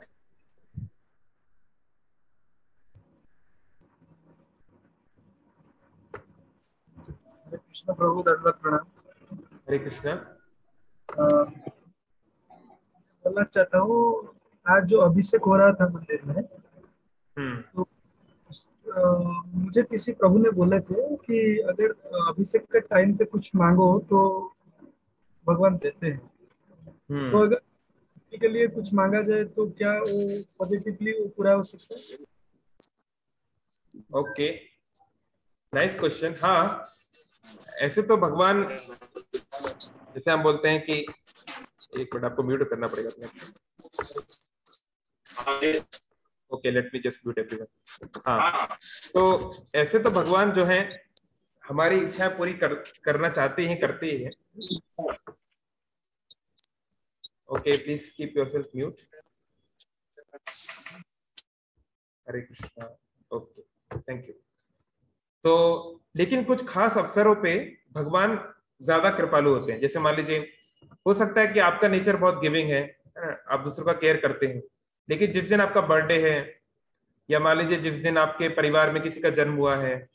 S2: हरे कृष्ण प्रभु, दंडवत प्रणाम।
S1: हरे कृष्णा।
S2: बोलना चाहता हूँ, आज जो अभिषेक हो रहा था मंदिर में, तो मुझे किसी प्रभु ने बोले थे कि अगर अभिषेक के टाइम पे कुछ मांगो तो भगवान देते हैं। तो अगर के लिए कुछ मांगा जाए तो क्या वो पॉजिटिवली वो पूरा हो सकता है?
S1: Okay, nice question. हाँ, ऐसे तो भगवान, जैसे हम बोलते हैं कि, एक मिनट आपको म्यूट करना पड़ेगा अपने। Okay, let me just mute everyone. हाँ, तो ऐसे तो भगवान जो है हमारी इच्छा पूरी करना चाहते हैं, करते ही हैं। Okay, please keep yourself mute. Hare Krishna. Okay, thank you. तो लेकिन कुछ खास अवसरों पे भगवान ज्यादा कृपालु होते हैं। जैसे मान लीजिए, हो सकता है कि आपका नेचर बहुत गिविंग है, आप दूसरों का केयर करते हैं, लेकिन जिस दिन आपका बर्थडे है, या मान लीजिए जिस दिन आपके परिवार में किसी का जन्म हुआ है,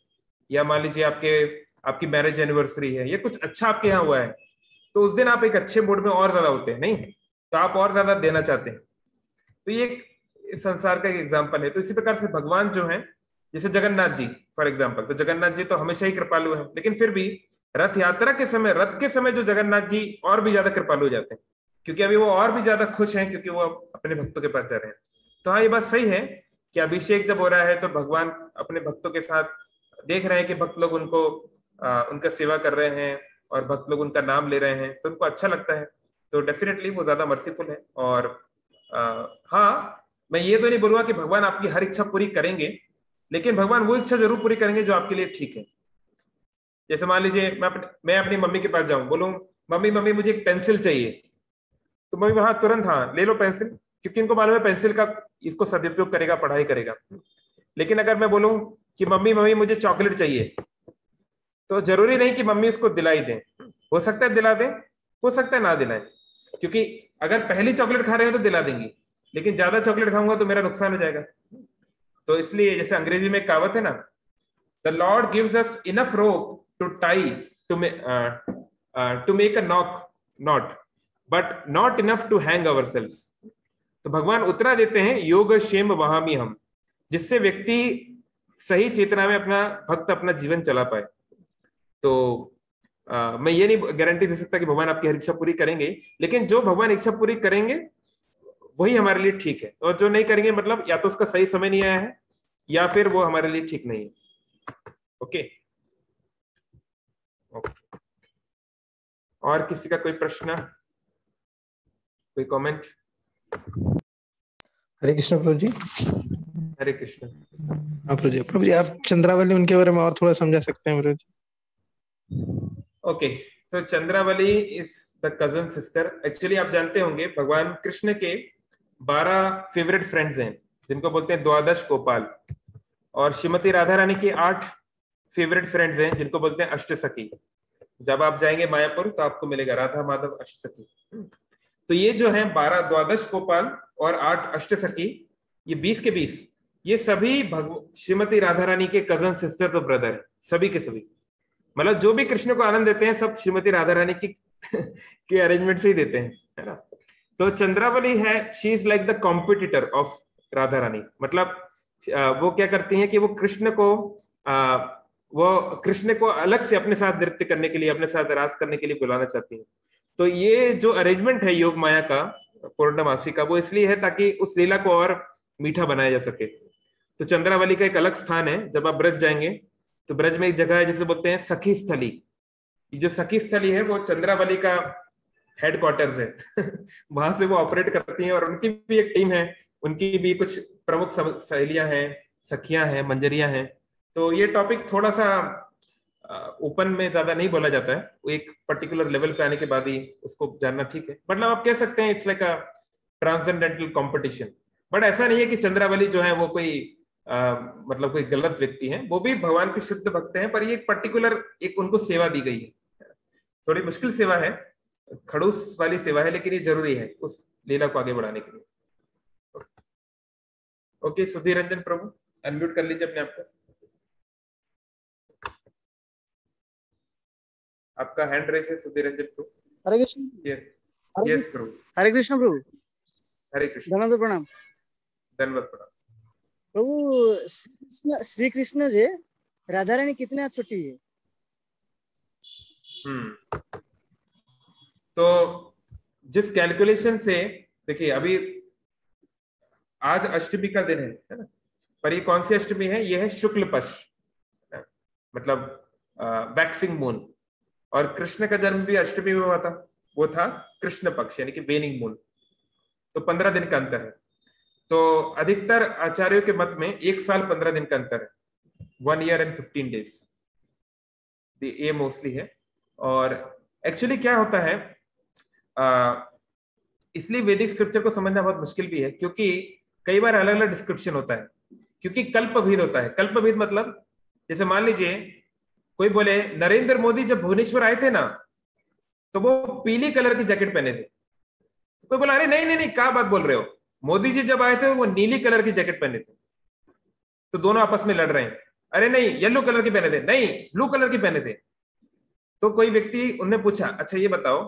S1: या मान लीजिए आपकी मैरिज एनिवर्सरी है, ये कुछ अच्छा आपके यहाँ हुआ है, तो उस दिन आप एक अच्छे मूड में और ज्यादा होते हैं, नहीं तो आप और ज्यादा देना चाहते हैं। तो ये इस संसार का एक एग्जाम्पल है। तो इसी प्रकार से भगवान जो है, जैसे जगन्नाथ जी फॉर एग्जाम्पल, तो जगन्नाथ जी तो हमेशा ही कृपालु है, लेकिन फिर भी रथ यात्रा के समय, रथ के समय जो जगन्नाथ जी और भी ज्यादा कृपालु हो जाते हैं, क्योंकि अभी वो और भी ज्यादा खुश हैं, क्योंकि वो अपने भक्तों के पास जा रहे हैं। तो हाँ, ये बात सही है कि अभिषेक जब हो रहा है तो भगवान अपने भक्तों के साथ देख रहे हैं कि भक्त लोग उनका सेवा कर रहे हैं और भक्त लोग उनका नाम ले रहे हैं, तो उनको अच्छा लगता है। तो डेफिनेटली वो ज्यादा मर्सीफुल है। और हाँ, मैं ये तो नहीं बोलूंगा कि भगवान आपकी हर इच्छा पूरी करेंगे, लेकिन भगवान वो इच्छा जरूर पूरी करेंगे जो आपके लिए ठीक है। जैसे मान लीजिए मैं अपनी मम्मी के पास जाऊं, बोलूं मम्मी मम्मी मुझे एक पेंसिल चाहिए, तो मम्मी वहां तुरंत हाँ ले लो पेंसिल, क्योंकि इनको मालूम है पेंसिल का इसको सदुपयोग करेगा, पढ़ाई करेगा। लेकिन अगर मैं बोलूं कि मम्मी मम्मी मुझे चॉकलेट चाहिए, तो जरूरी नहीं कि मम्मी इसको दिलाई दें, हो सकता है दिला दें, हो सकता है ना दिलाएं, क्योंकि अगर पहली चॉकलेट खा रहे हो तो दिला देंगी, लेकिन ज्यादा चॉकलेट खाऊंगा तो मेरा नुकसान हो जाएगा। तो इसलिए जैसे अंग्रेजी में कहावत है ना, the Lord gives us enough rope to tie to make a knot but not enough to hang ourselves. तो भगवान उतना देते हैं, योग क्षेम वहामी हम, जिससे व्यक्ति सही चेतना में अपना भक्त अपना जीवन चला पाए। तो मैं ये नहीं गारंटी दे सकता कि भगवान आपकी हर इच्छा पूरी करेंगे, लेकिन जो भगवान इच्छा पूरी करेंगे वही हमारे लिए ठीक है, और जो नहीं करेंगे मतलब या तो उसका सही समय नहीं आया है या फिर वो हमारे लिए ठीक नहीं है। ओके, और किसी का कोई प्रश्न, कोई कमेंट?
S3: हरे कृष्ण प्रभु जी।
S1: हरे कृष्ण।
S3: हाँ प्रभु जी आप चंद्रावली उनके बारे में और थोड़ा समझा सकते हैं प्रभु जी?
S1: ओके, तो Chandravali is the cousin sister. Actually आप जानते होंगे भगवान कृष्ण के 12 फेवरेट फ्रेंड्स हैं जिनको बोलते हैं द्वादश गोपाल, और श्रीमती राधा रानी के 8 फेवरेट फ्रेंड्स हैं जिनको बोलते हैं अष्टसखी। जब आप जाएंगे मायापुर तो आपको मिलेगा राधा माधव अष्टसखी। तो ये जो है 12 द्वादश गोपाल और 8 अष्टसखी, ये 20 के 20, ये सभी श्रीमती राधा रानी के कजन सिस्टर्स और ब्रदर है, सभी के सभी। मतलब जो भी कृष्ण को आनंद देते हैं सब श्रीमती राधा रानी की के अरेंजमेंट से ही देते हैं, है ना। तो चंद्रावली है, she is like the competitor of Radha Rani. मतलब वो क्या करती हैं कि वो कृष्ण को अलग से अपने साथ नृत्य करने के लिए, अपने साथ रास करने के लिए बुलाना चाहती हैं। तो ये जो अरेंजमेंट है योग माया का पूर्णमासी का, वो इसलिए है ताकि उस लीला को और मीठा बनाया जा सके। तो चंद्रावली का एक अलग स्थान है, जब आप ब्रज जाएंगे तो ब्रज में एक जगह है जिसे बोलते हैं सखी स्थली। ये जो सखी स्थली है वो चंद्रावली का हेडक्वार्टर्स है वहां से वो ऑपरेट करती हैं, और उनकी भी एक टीम है, उनकी भी कुछ प्रमुख सहेलियां हैं, सखियां हैं, मंजरियां हैं। तो ये टॉपिक थोड़ा सा ओपन में ज्यादा नहीं बोला जाता है, वो एक पर्टिकुलर लेवल पे आने के बाद ही उसको जानना ठीक है। मतलब आप कह सकते हैं it's like a transcendental competition. But ऐसा नहीं है कि चंद्रावली जो है वो कोई मतलब कोई गलत व्यक्ति है, वो भी भगवान के शुद्ध भक्त हैं, पर ये एक पर्टिकुलर एक उनको सेवा दी गई है। थोड़ी मुश्किल सेवा है, खड़ूस वाली सेवा है, लेकिन ये जरूरी है उस लीला को आगे बढ़ाने के लिए। ओके, सुधीर रंजन प्रभु अनम्यूट कर लीजिए अपने आपको। आपका हैंड रेस है सुधीर रंजन प्रभु।
S4: हरे कृष्ण।
S1: यस प्रभु।
S4: हरे कृष्ण प्रभु।
S1: हरे कृष्ण।
S4: धन्यवाद प्रणाम।
S1: धन्यवाद प्रणाम
S4: प्रभु। श्री कृष्ण जी राधा रानी कितने छोटी है?
S1: तो जिस कैलकुलेशन से देखिए, अभी आज अष्टमी का दिन है ना, पर ये कौन सी अष्टमी है? ये है शुक्ल पक्ष, मतलब वैक्सिंग मून। और कृष्ण का जन्म भी अष्टमी में हुआ था, वो था कृष्ण पक्ष यानी कि वेनिंग मून। तो 15 दिन का अंतर है। तो अधिकतर आचार्यों के मत में 1 साल 15 दिन का अंतर है, 1 year and 15 days, ये मोस्टली है। और एक्चुअली क्या होता है, इसलिए वैदिक स्क्रिप्चर को समझना बहुत मुश्किल भी है, क्योंकि कई बार अलग अलग डिस्क्रिप्शन होता है, क्योंकि कल्पभेद होता है। कल्पभेद मतलब जैसे मान लीजिए कोई बोले नरेंद्र मोदी जब भुवनेश्वर आए थे ना तो वो पीली कलर की जैकेट पहने थे। तो कोई बोला अरे नहीं नहीं नहीं, क्या बात बोल रहे हो, मोदी जी जब आए थे वो नीली कलर की जैकेट पहने थे। तो दोनों आपस में लड़ रहे हैं, अरे नहीं येलो कलर की पहने थे, नहीं ब्लू कलर की पहने थे। तो कोई व्यक्ति उनने पूछा अच्छा ये बताओ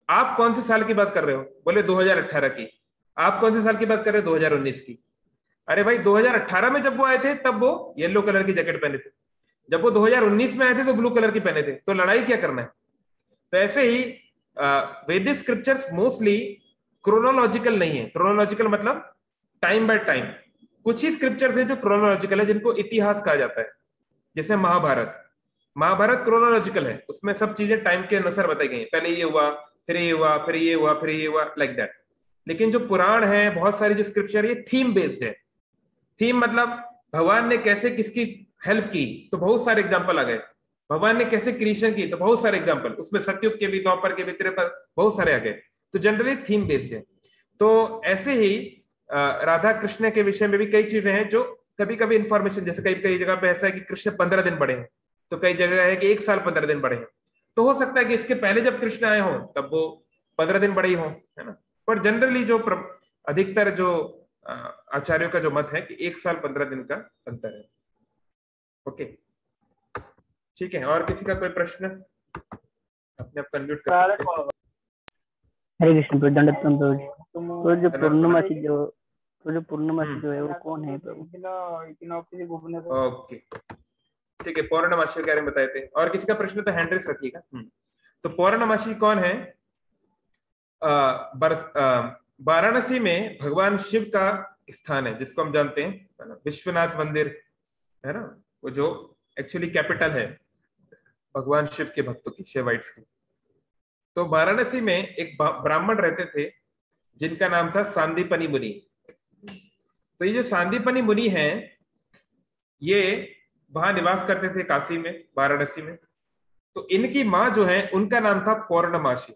S1: आप कौन से साल की बात कर रहे हो? बोले 2018 की। आप कौन से साल की बात कर रहे हो? 2019 की। अरे भाई 2018 में जब वो आए थे तब वो येलो कलर की जैकेट पहने थे, जब वो 2019 में आए थे तो ब्लू कलर की पहने थे। तो लड़ाई क्या करना है? तो ऐसे ही वैदिक स्क्रिप्चर्स मोस्टली क्रोनोलॉजिकल नहीं है। क्रोनोलॉजिकल मतलब टाइम बाय टाइम। कुछ ही स्क्रिप्चर्स हैं जो क्रोनोलॉजिकल है, जिनको इतिहास कहा जाता है। जैसे महाभारत क्रोनोलॉजिकल है, उसमें सब चीजें टाइम के अनुसार बताई गई हैं, पहले ये हुआ, फिर ये हुआ, फिर ये हुआ, फिर ये हुआ, लाइक दैट। लेकिन जो पुराण है, बहुत सारी जो स्क्रिप्चर, ये थीम बेस्ड है। थीम मतलब भगवान ने कैसे किसकी हेल्प की, तो बहुत सारे एग्जाम्पल आ गए। भगवान ने कैसे क्रिएशन की, तो बहुत सारे एग्जाम्पल, उसमें सतयुग के भी, द्वापर के भी, त्रेता, बहुत सारे आ गए। तो जनरली थीम बेस्ड है। तो ऐसे ही राधा कृष्ण के विषय में भी कई चीजें हैं जो कभी कभी इंफॉर्मेशन, जैसे कई कई जगह पे ऐसा है कि कृष्ण 15 दिन बड़े हैं, तो कई जगह है कि 1 साल 15 दिन बड़े हैं। तो हो सकता है कि इसके पहले जब कृष्ण आए हों तब वो 15 दिन बड़े ही हों, है ना। पर जनरली जो अधिकतर जो आचार्यों का जो मत है कि 1 साल 15 दिन का अंतर है। ओके ठीक है, और किसी का कोई प्रश्न? अपने आप अनम्यूट कर सकते हैं।
S5: हरे कृष्ण। दंडवत प्रभु। तो जो पूर्णमासी जो तो जो पूर्णमासी जो है वो कौन है प्रभु?
S1: ओके ठीक है, पौर्णमासी के बारे में बताए थे। और किसी का प्रश्न तो हैंड रेस रखिएगा। तो पौर्णमासी कौन है? वाराणसी में भगवान शिव का स्थान है, जिसको हम जानते हैं विश्वनाथ मंदिर, है ना, वो जो एक्चुअली कैपिटल है भगवान शिव के भक्तों की, शिवाइट्स की। तो वाराणसी में एक ब्राह्मण रहते थे जिनका नाम था सांदीपनी मुनि। तो ये जो सांदीपनी मुनि हैं, ये वहां निवास करते थे काशी में, वाराणसी में। तो इनकी माँ जो है उनका नाम था पौर्णमासी।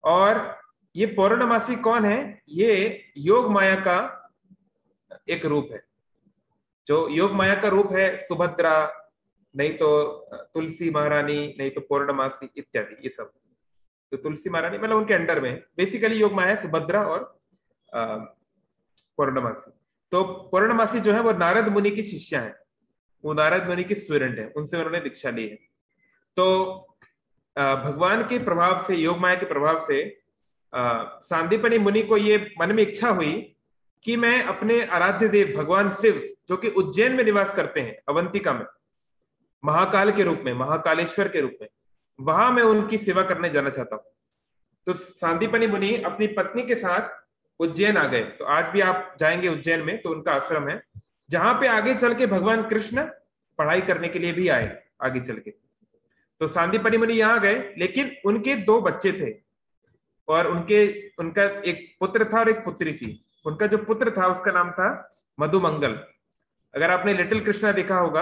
S1: और ये पौर्णमासी कौन है? ये योग माया का एक रूप है। जो योग माया का रूप है, सुभद्रा, नहीं तो तुलसी महारानी, नहीं तो पौर्णमासी इत्यादि, ये सब। तो तुलसी महारानी मतलब उनके अंडर में बेसिकली योग माया है, सुभद्रा और पौर्णमासी। तो पौर्णमासी जो है वो नारद मुनि की शिष्या है, वो नारद मुनि की स्टूडेंट है, उनसे उन्होंने दीक्षा ली है। तो भगवान के प्रभाव से, योग माया के प्रभाव से सांदीपनी मुनि को ये मन में इच्छा हुई कि मैं अपने आराध्य देव भगवान शिव, जो कि उज्जैन में निवास करते हैं, अवंतिका में, महाकाल के रूप में, महाकालेश्वर के रूप में, वहां मैं उनकी सेवा करने जाना चाहता हूं। तो सांदीपनी मुनि अपनी पत्नी के साथ उज्जैन आ गए। तो आज भी आप जाएंगे उज्जैन में तो उनका आश्रम है, जहां पे आगे चल के भगवान कृष्ण पढ़ाई करने के लिए भी आए आगे चल के। तो सांदीपनी मुनि यहाँ गए, लेकिन उनके 2 बच्चे थे और उनका एक पुत्र था और एक पुत्री थी। उनका जो पुत्र था उसका नाम था मधुमंगल। अगर आपने लिटिल कृष्णा देखा होगा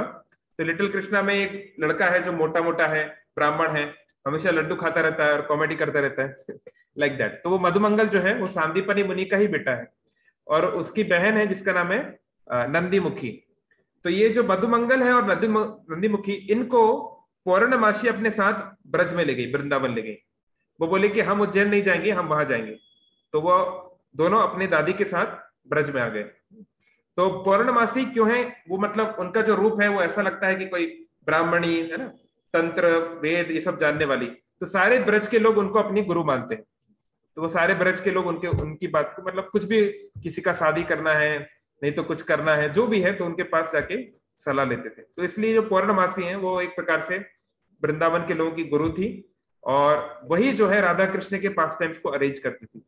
S1: तो लिटिल कृष्णा में एक लड़का है जो मोटा मोटा है, ब्राह्मण है, हमेशा लड्डू खाता रहता है और कॉमेडी करता रहता है लाइक दैट। तो वो मधुमंगल जो है वो सांदीपनी मुनि का ही बेटा है, और उसकी बहन है जिसका नाम है नंदीमुखी। तो ये जो मधुमंगल है और नंदीमुखी, इनको पौर्णमासी अपने साथ ब्रज में ले गई, वृंदावन ले गई। वो बोले कि हम उज्जैन नहीं जाएंगे, हम वहां जाएंगे। तो वो दोनों अपने दादी के साथ ब्रज में आ गए। तो पौर्णमासी क्यों है? वो मतलब उनका जो रूप है वो ऐसा लगता है कि कोई ब्राह्मणी है ना, तंत्र वेद ये सब जानने वाली। तो सारे ब्रज के लोग उनको अपनी गुरु मानते हैं। तो वो सारे ब्रज के लोग उनकी बात को, मतलब कुछ भी, किसी का शादी करना है, नहीं तो कुछ करना है, जो भी है, तो उनके पास जाके सलाह लेते थे। तो इसलिए जो पौर्णमासी है वो एक प्रकार से वृंदावन के लोगों की गुरु थी, और वही जो है राधा कृष्ण के पास टाइम्स को अरेंज करती थी।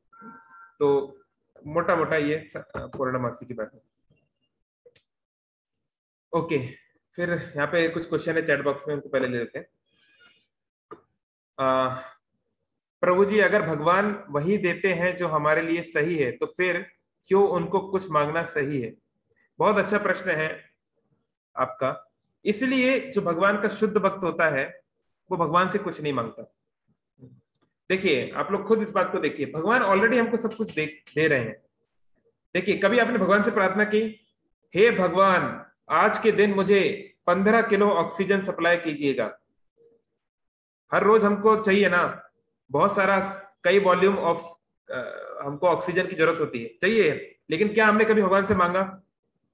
S1: तो मोटा मोटा ये पौर्णमासी की बात है। ओके, फिर यहाँ पे कुछ क्वेश्चन है चैट बॉक्स में, उनको पहले ले लेते हैं। प्रभु जी, अगर भगवान वही देते हैं जो हमारे लिए सही है, तो फिर क्यों उनको कुछ मांगना सही है? बहुत अच्छा प्रश्न है आपका। इसलिए जो भगवान का शुद्ध भक्त होता है वो भगवान से कुछ नहीं मांगता। देखिए, आप लोग खुद इस बात को देखिए, भगवान ऑलरेडी हमको सब कुछ दे रहे हैं। देखिए, कभी आपने भगवान से प्रार्थना की, हे भगवान आज के दिन मुझे 15 किलो ऑक्सीजन सप्लाई कीजिएगा? हर रोज हमको चाहिए ना, बहुत सारा, कई वॉल्यूम ऑफ हमको ऑक्सीजन की जरूरत होती है, चाहिए। लेकिन क्या हमने कभी भगवान से मांगा?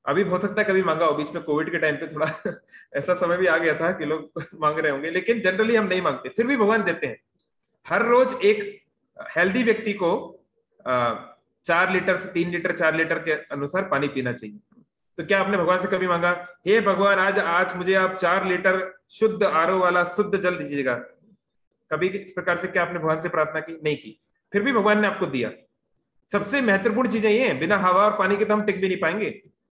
S1: अभी हो सकता है कभी मांगा हो, बीच में कोविड के टाइम पे थोड़ा ऐसा समय भी आ गया था कि लोग मांग रहे होंगे, लेकिन जनरली हम नहीं मांगते, फिर भी भगवान देते हैं। हर रोज एक हेल्दी व्यक्ति को 4 लीटर से 3 लीटर 4 लीटर के अनुसार पानी पीना चाहिए। तो क्या आपने भगवान से कभी मांगा, हे भगवान आज मुझे आप 4 लीटर शुद्ध आरओ वाला शुद्ध जल दीजिएगा? कभी इस प्रकार से क्या आपने भगवान से प्रार्थना की? नहीं की। फिर भी भगवान ने आपको दिया। सबसे महत्वपूर्ण चीजें ये हैं, बिना हवा और पानी के तो हम टिक भी नहीं पाएंगे,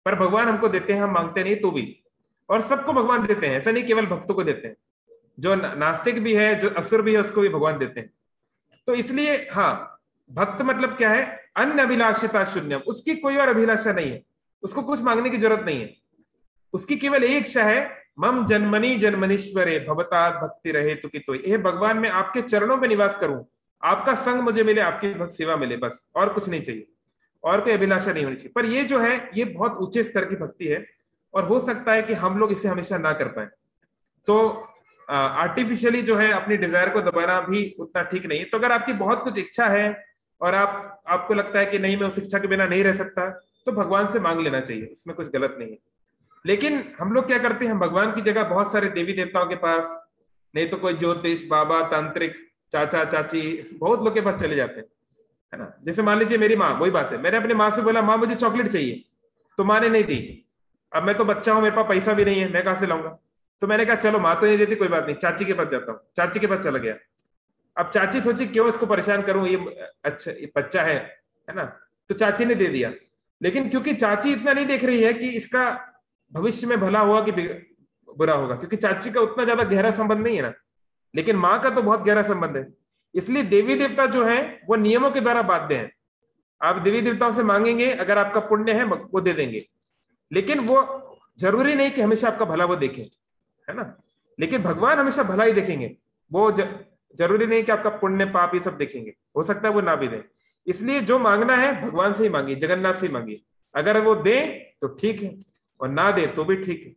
S1: पर भगवान हमको देते हैं, हम मांगते नहीं तो भी। और सबको भगवान देते हैं, ऐसा नहीं केवल भक्तों को देते हैं। जो नास्तिक भी है, जो असुर भी है, उसको भी भगवान देते हैं। तो इसलिए हाँ, भक्त मतलब क्या है? अन्य अभिलाषिता शून्यम, उसकी कोई और अभिलाषा नहीं है, उसको कुछ मांगने की जरूरत नहीं है। उसकी केवल एक इच्छा है, मम जन्मनी जन्मनीश्वरे भवतात भक्ति रहे तो कि हे भगवान, मैं आपके चरणों में निवास करूं, आपका संग मुझे मिले, आपकी सेवा मिले, बस, और कुछ नहीं चाहिए, और कोई अभिलाषा नहीं होनी चाहिए। पर ये जो है ये बहुत ऊंचे स्तर की भक्ति है, और हो सकता है कि हम लोग इसे हमेशा ना कर पाए। तो आर्टिफिशियली जो है अपनी डिजायर को दबाना भी उतना ठीक नहीं है। तो अगर आपकी बहुत कुछ इच्छा है और आपको लगता है कि नहीं, मैं उस इच्छा के बिना नहीं रह सकता, तो भगवान से मांग लेना चाहिए, इसमें कुछ गलत नहीं है। लेकिन हम लोग क्या करते हैं, हम भगवान की जगह बहुत सारे देवी देवताओं के पास, नहीं तो कोई ज्योतिष बाबा, तांत्रिक, चाचा चाची, बहुत लोग के पास चले जाते हैं। है ना। जैसे मान लीजिए मेरी माँ, वही बात है, मैंने अपनी माँ से बोला माँ मुझे चॉकलेट चाहिए, तो माँ ने नहीं दी। अब मैं तो बच्चा हूँ, मेरे पास पैसा भी नहीं है, मैं कहाँ से लाऊंगा। तो मैंने कहा चलो माँ तो नहीं देती, कोई बात नहीं, चाची के पास जाता हूँ। चाची के पास चला गया। अब चाची सोची क्यों इसको परेशान करूं, ये अच्छा ये बच्चा है ना। तो चाची ने दे दिया। लेकिन क्योंकि चाची इतना नहीं देख रही है कि इसका भविष्य में भला हुआ कि बुरा होगा, क्योंकि चाची का उतना ज्यादा गहरा संबंध नहीं है ना, लेकिन माँ का तो बहुत गहरा संबंध है। इसलिए देवी देवता जो है वो नियमों के द्वारा बाध्य हैं। आप देवी देवताओं से मांगेंगे, अगर आपका पुण्य है वो दे देंगे, लेकिन वो जरूरी नहीं कि हमेशा आपका भला वो देखें, है ना। लेकिन भगवान हमेशा भला ही देखेंगे, वो जरूरी नहीं कि आपका पुण्य पाप ये सब देखेंगे, हो सकता है वो ना भी दे। इसलिए जो मांगना है भगवान से ही मांगिए, जगन्नाथ से ही मांगिए। अगर वो दे तो ठीक है, और ना दे तो भी ठीक है।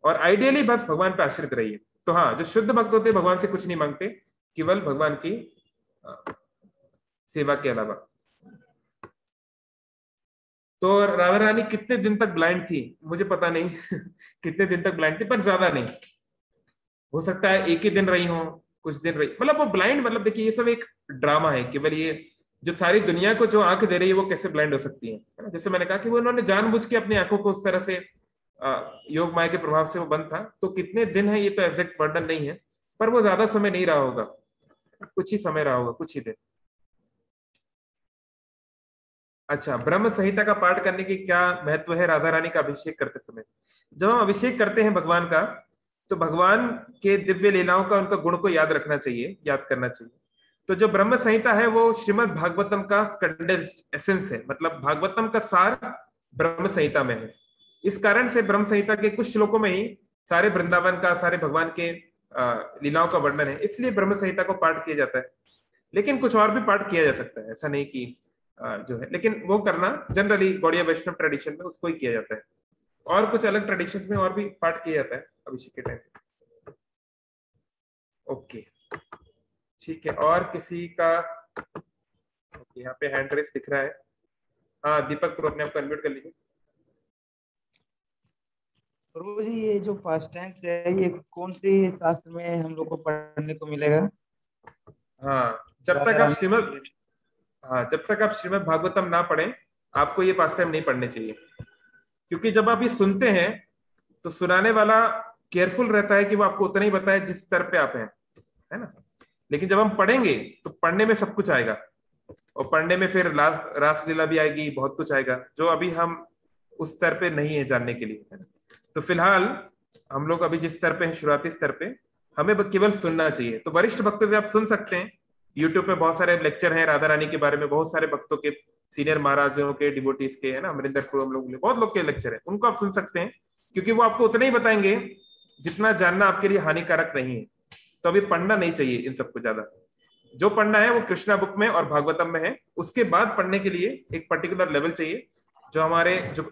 S1: और आइडियली बस भगवान पे आश्रित रहिए। तो हाँ, जो शुद्ध भक्त होते भगवान से कुछ नहीं मांगते, केवल भगवान की सेवा के अलावा। तो राधा रानी कितने दिन तक ब्लाइंड थी मुझे पता नहीं कितने दिन तक ब्लाइंड थी, पर ज्यादा नहीं। हो सकता है एक ही दिन रही हो, कुछ दिन रही, मतलब वो ब्लाइंड, मतलब देखिए ये सब एक ड्रामा है केवल। ये जो सारी दुनिया को जो आंख दे रही है वो कैसे ब्लाइंड हो सकती है ना। जैसे मैंने कहा कि वो उन्होंने जानबूझ के अपनी आंखों को उस तरह से योग माया के प्रभाव से वो बंद था। तो कितने दिन है ये तो एग्जैक्ट वर्णन नहीं है, पर वो ज्यादा समय नहीं रहा होगा, कुछ ही समय रहा होगा, कुछ ही दिन। अच्छा, ब्रह्म संहिता का पाठ करने की क्या महत्व है राधा रानी का अभिषेक करते समय? जब हम अभिषेक करते हैं भगवान का, तो भगवान के दिव्य लीलाओं का, उनका गुण को याद रखना चाहिए, याद करना चाहिए। तो जो ब्रह्म संहिता है वो श्रीमद् भागवतम का कंडेंस्ड एसेंस है, मतलब भागवतम का सार ब्रह्म संहिता में है। इस कारण से ब्रह्म संहिता के कुछ श्लोकों में ही सारे वृंदावन का, सारे भगवान के लीलाओं का वर्णन है, इसलिए ब्रह्म संहिता को पाठ किया जाता है। लेकिन कुछ और भी पाठ किया जा सकता है, ऐसा नहीं कि जो है, लेकिन वो करना जनरली गौड़ीय वैष्णव ट्रेडिशन में उसको ही किया जाता है। और कुछ अलग ट्रेडिशंस में और भी पाठ किया जाता है अभिषेक के टाइम। ओके, ठीक है। और किसी का यहाँ पे हैंड रेस दिख रहा है? हाँ दीपक प्रो, अपने आप को अनम्यूट कर लीजिए।
S6: प्रभु जी, ये जो फास्ट टाइम्स है ये कौन सी शास्त्र में हम लोग को पढ़ने को मिलेगा?
S1: हाँ, जब तक आप श्रीमद् भागवतम ना पढ़ें, आपको ये पास टाइम नहीं पढ़ने चाहिए। क्योंकि जब आप ये सुनते हैं तो सुनाने वाला केयरफुल रहता है कि वो आपको उतना ही बताए जिस स्तर पे आप हैं, है ना। लेकिन जब हम पढ़ेंगे तो पढ़ने में सब कुछ आएगा, और पढ़ने में फिर रासलीला भी आएगी, बहुत कुछ आएगा जो अभी हम उस स्तर पे नहीं है जानने के लिए, है ना। तो फिलहाल हम लोग अभी जिस स्तर पे हैं, शुरुआती स्तर पे, हमें केवल सुनना चाहिए। तो वरिष्ठ भक्तों से आप सुन सकते हैं, यूट्यूब पे बहुत सारे लेक्चर हैं राधा रानी के बारे में, बहुत सारे भक्तों के, सीनियर महाराजों के, डिवोटीज के, है ना, अमरिंदर पुरम लोग, बहुत लोग के लेक्चर हैं, उनको आप सुन सकते हैं, क्योंकि वो आपको उतना ही बताएंगे जितना जानना आपके लिए हानिकारक नहीं है। तो अभी पढ़ना नहीं चाहिए इन सबको ज्यादा। जो पढ़ना है वो कृष्णा बुक में और भागवतम में है। उसके बाद पढ़ने के लिए एक पर्टिकुलर लेवल चाहिए, जो हमारे जो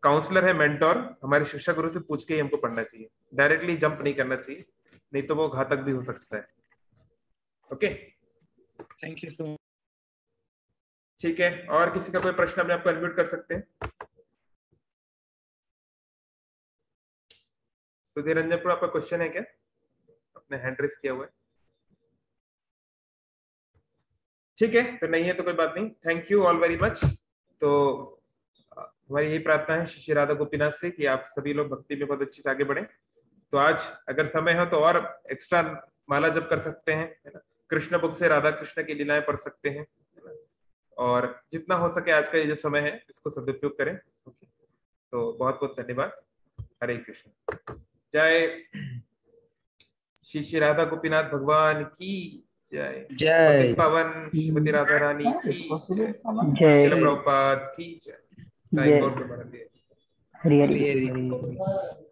S1: काउंसलर है, मेंटोर, हमारे शिक्षा गुरु से पूछ के ही हमको पढ़ना चाहिए। डायरेक्टली जंप नहीं करना चाहिए, नहीं तो वो घातक भी हो सकता है। Okay,
S6: thank you so much.
S1: ठीक है, और किसी का कोई प्रश्न अपने आपको अनम्यूट कर सकते हैं। सुधीर रंजनपुर, आपका क्वेश्चन है क्या? अपने हैंड रेस किया हुआ है। ठीक है, तो नहीं है तो कोई बात नहीं। Thank you all very much. तो हमारी यही प्रार्थना है श्री राधा गोपीनाथ से कि आप सभी लोग भक्ति में बहुत अच्छी से आगे बढ़े। तो आज अगर समय हो तो और एक्स्ट्रा माला जप कर सकते हैं, है ना। कृष्ण बुक से राधा कृष्ण की लीलाएं पढ़ सकते हैं, है ना। और जितना हो सके आज का ये जो समय है इसको सदुपयोग करें। ओके, तो बहुत बहुत धन्यवाद। हरे कृष्ण। जय श्री राधा गोपीनाथ भगवान की जय।
S6: जय।
S1: पावन श्रीमती राधा रानी की जय।
S5: जय।
S1: श्रील प्रभुपाद की जय।
S5: जय।
S1: गौर प्रेमानंद।
S5: हरि हरि।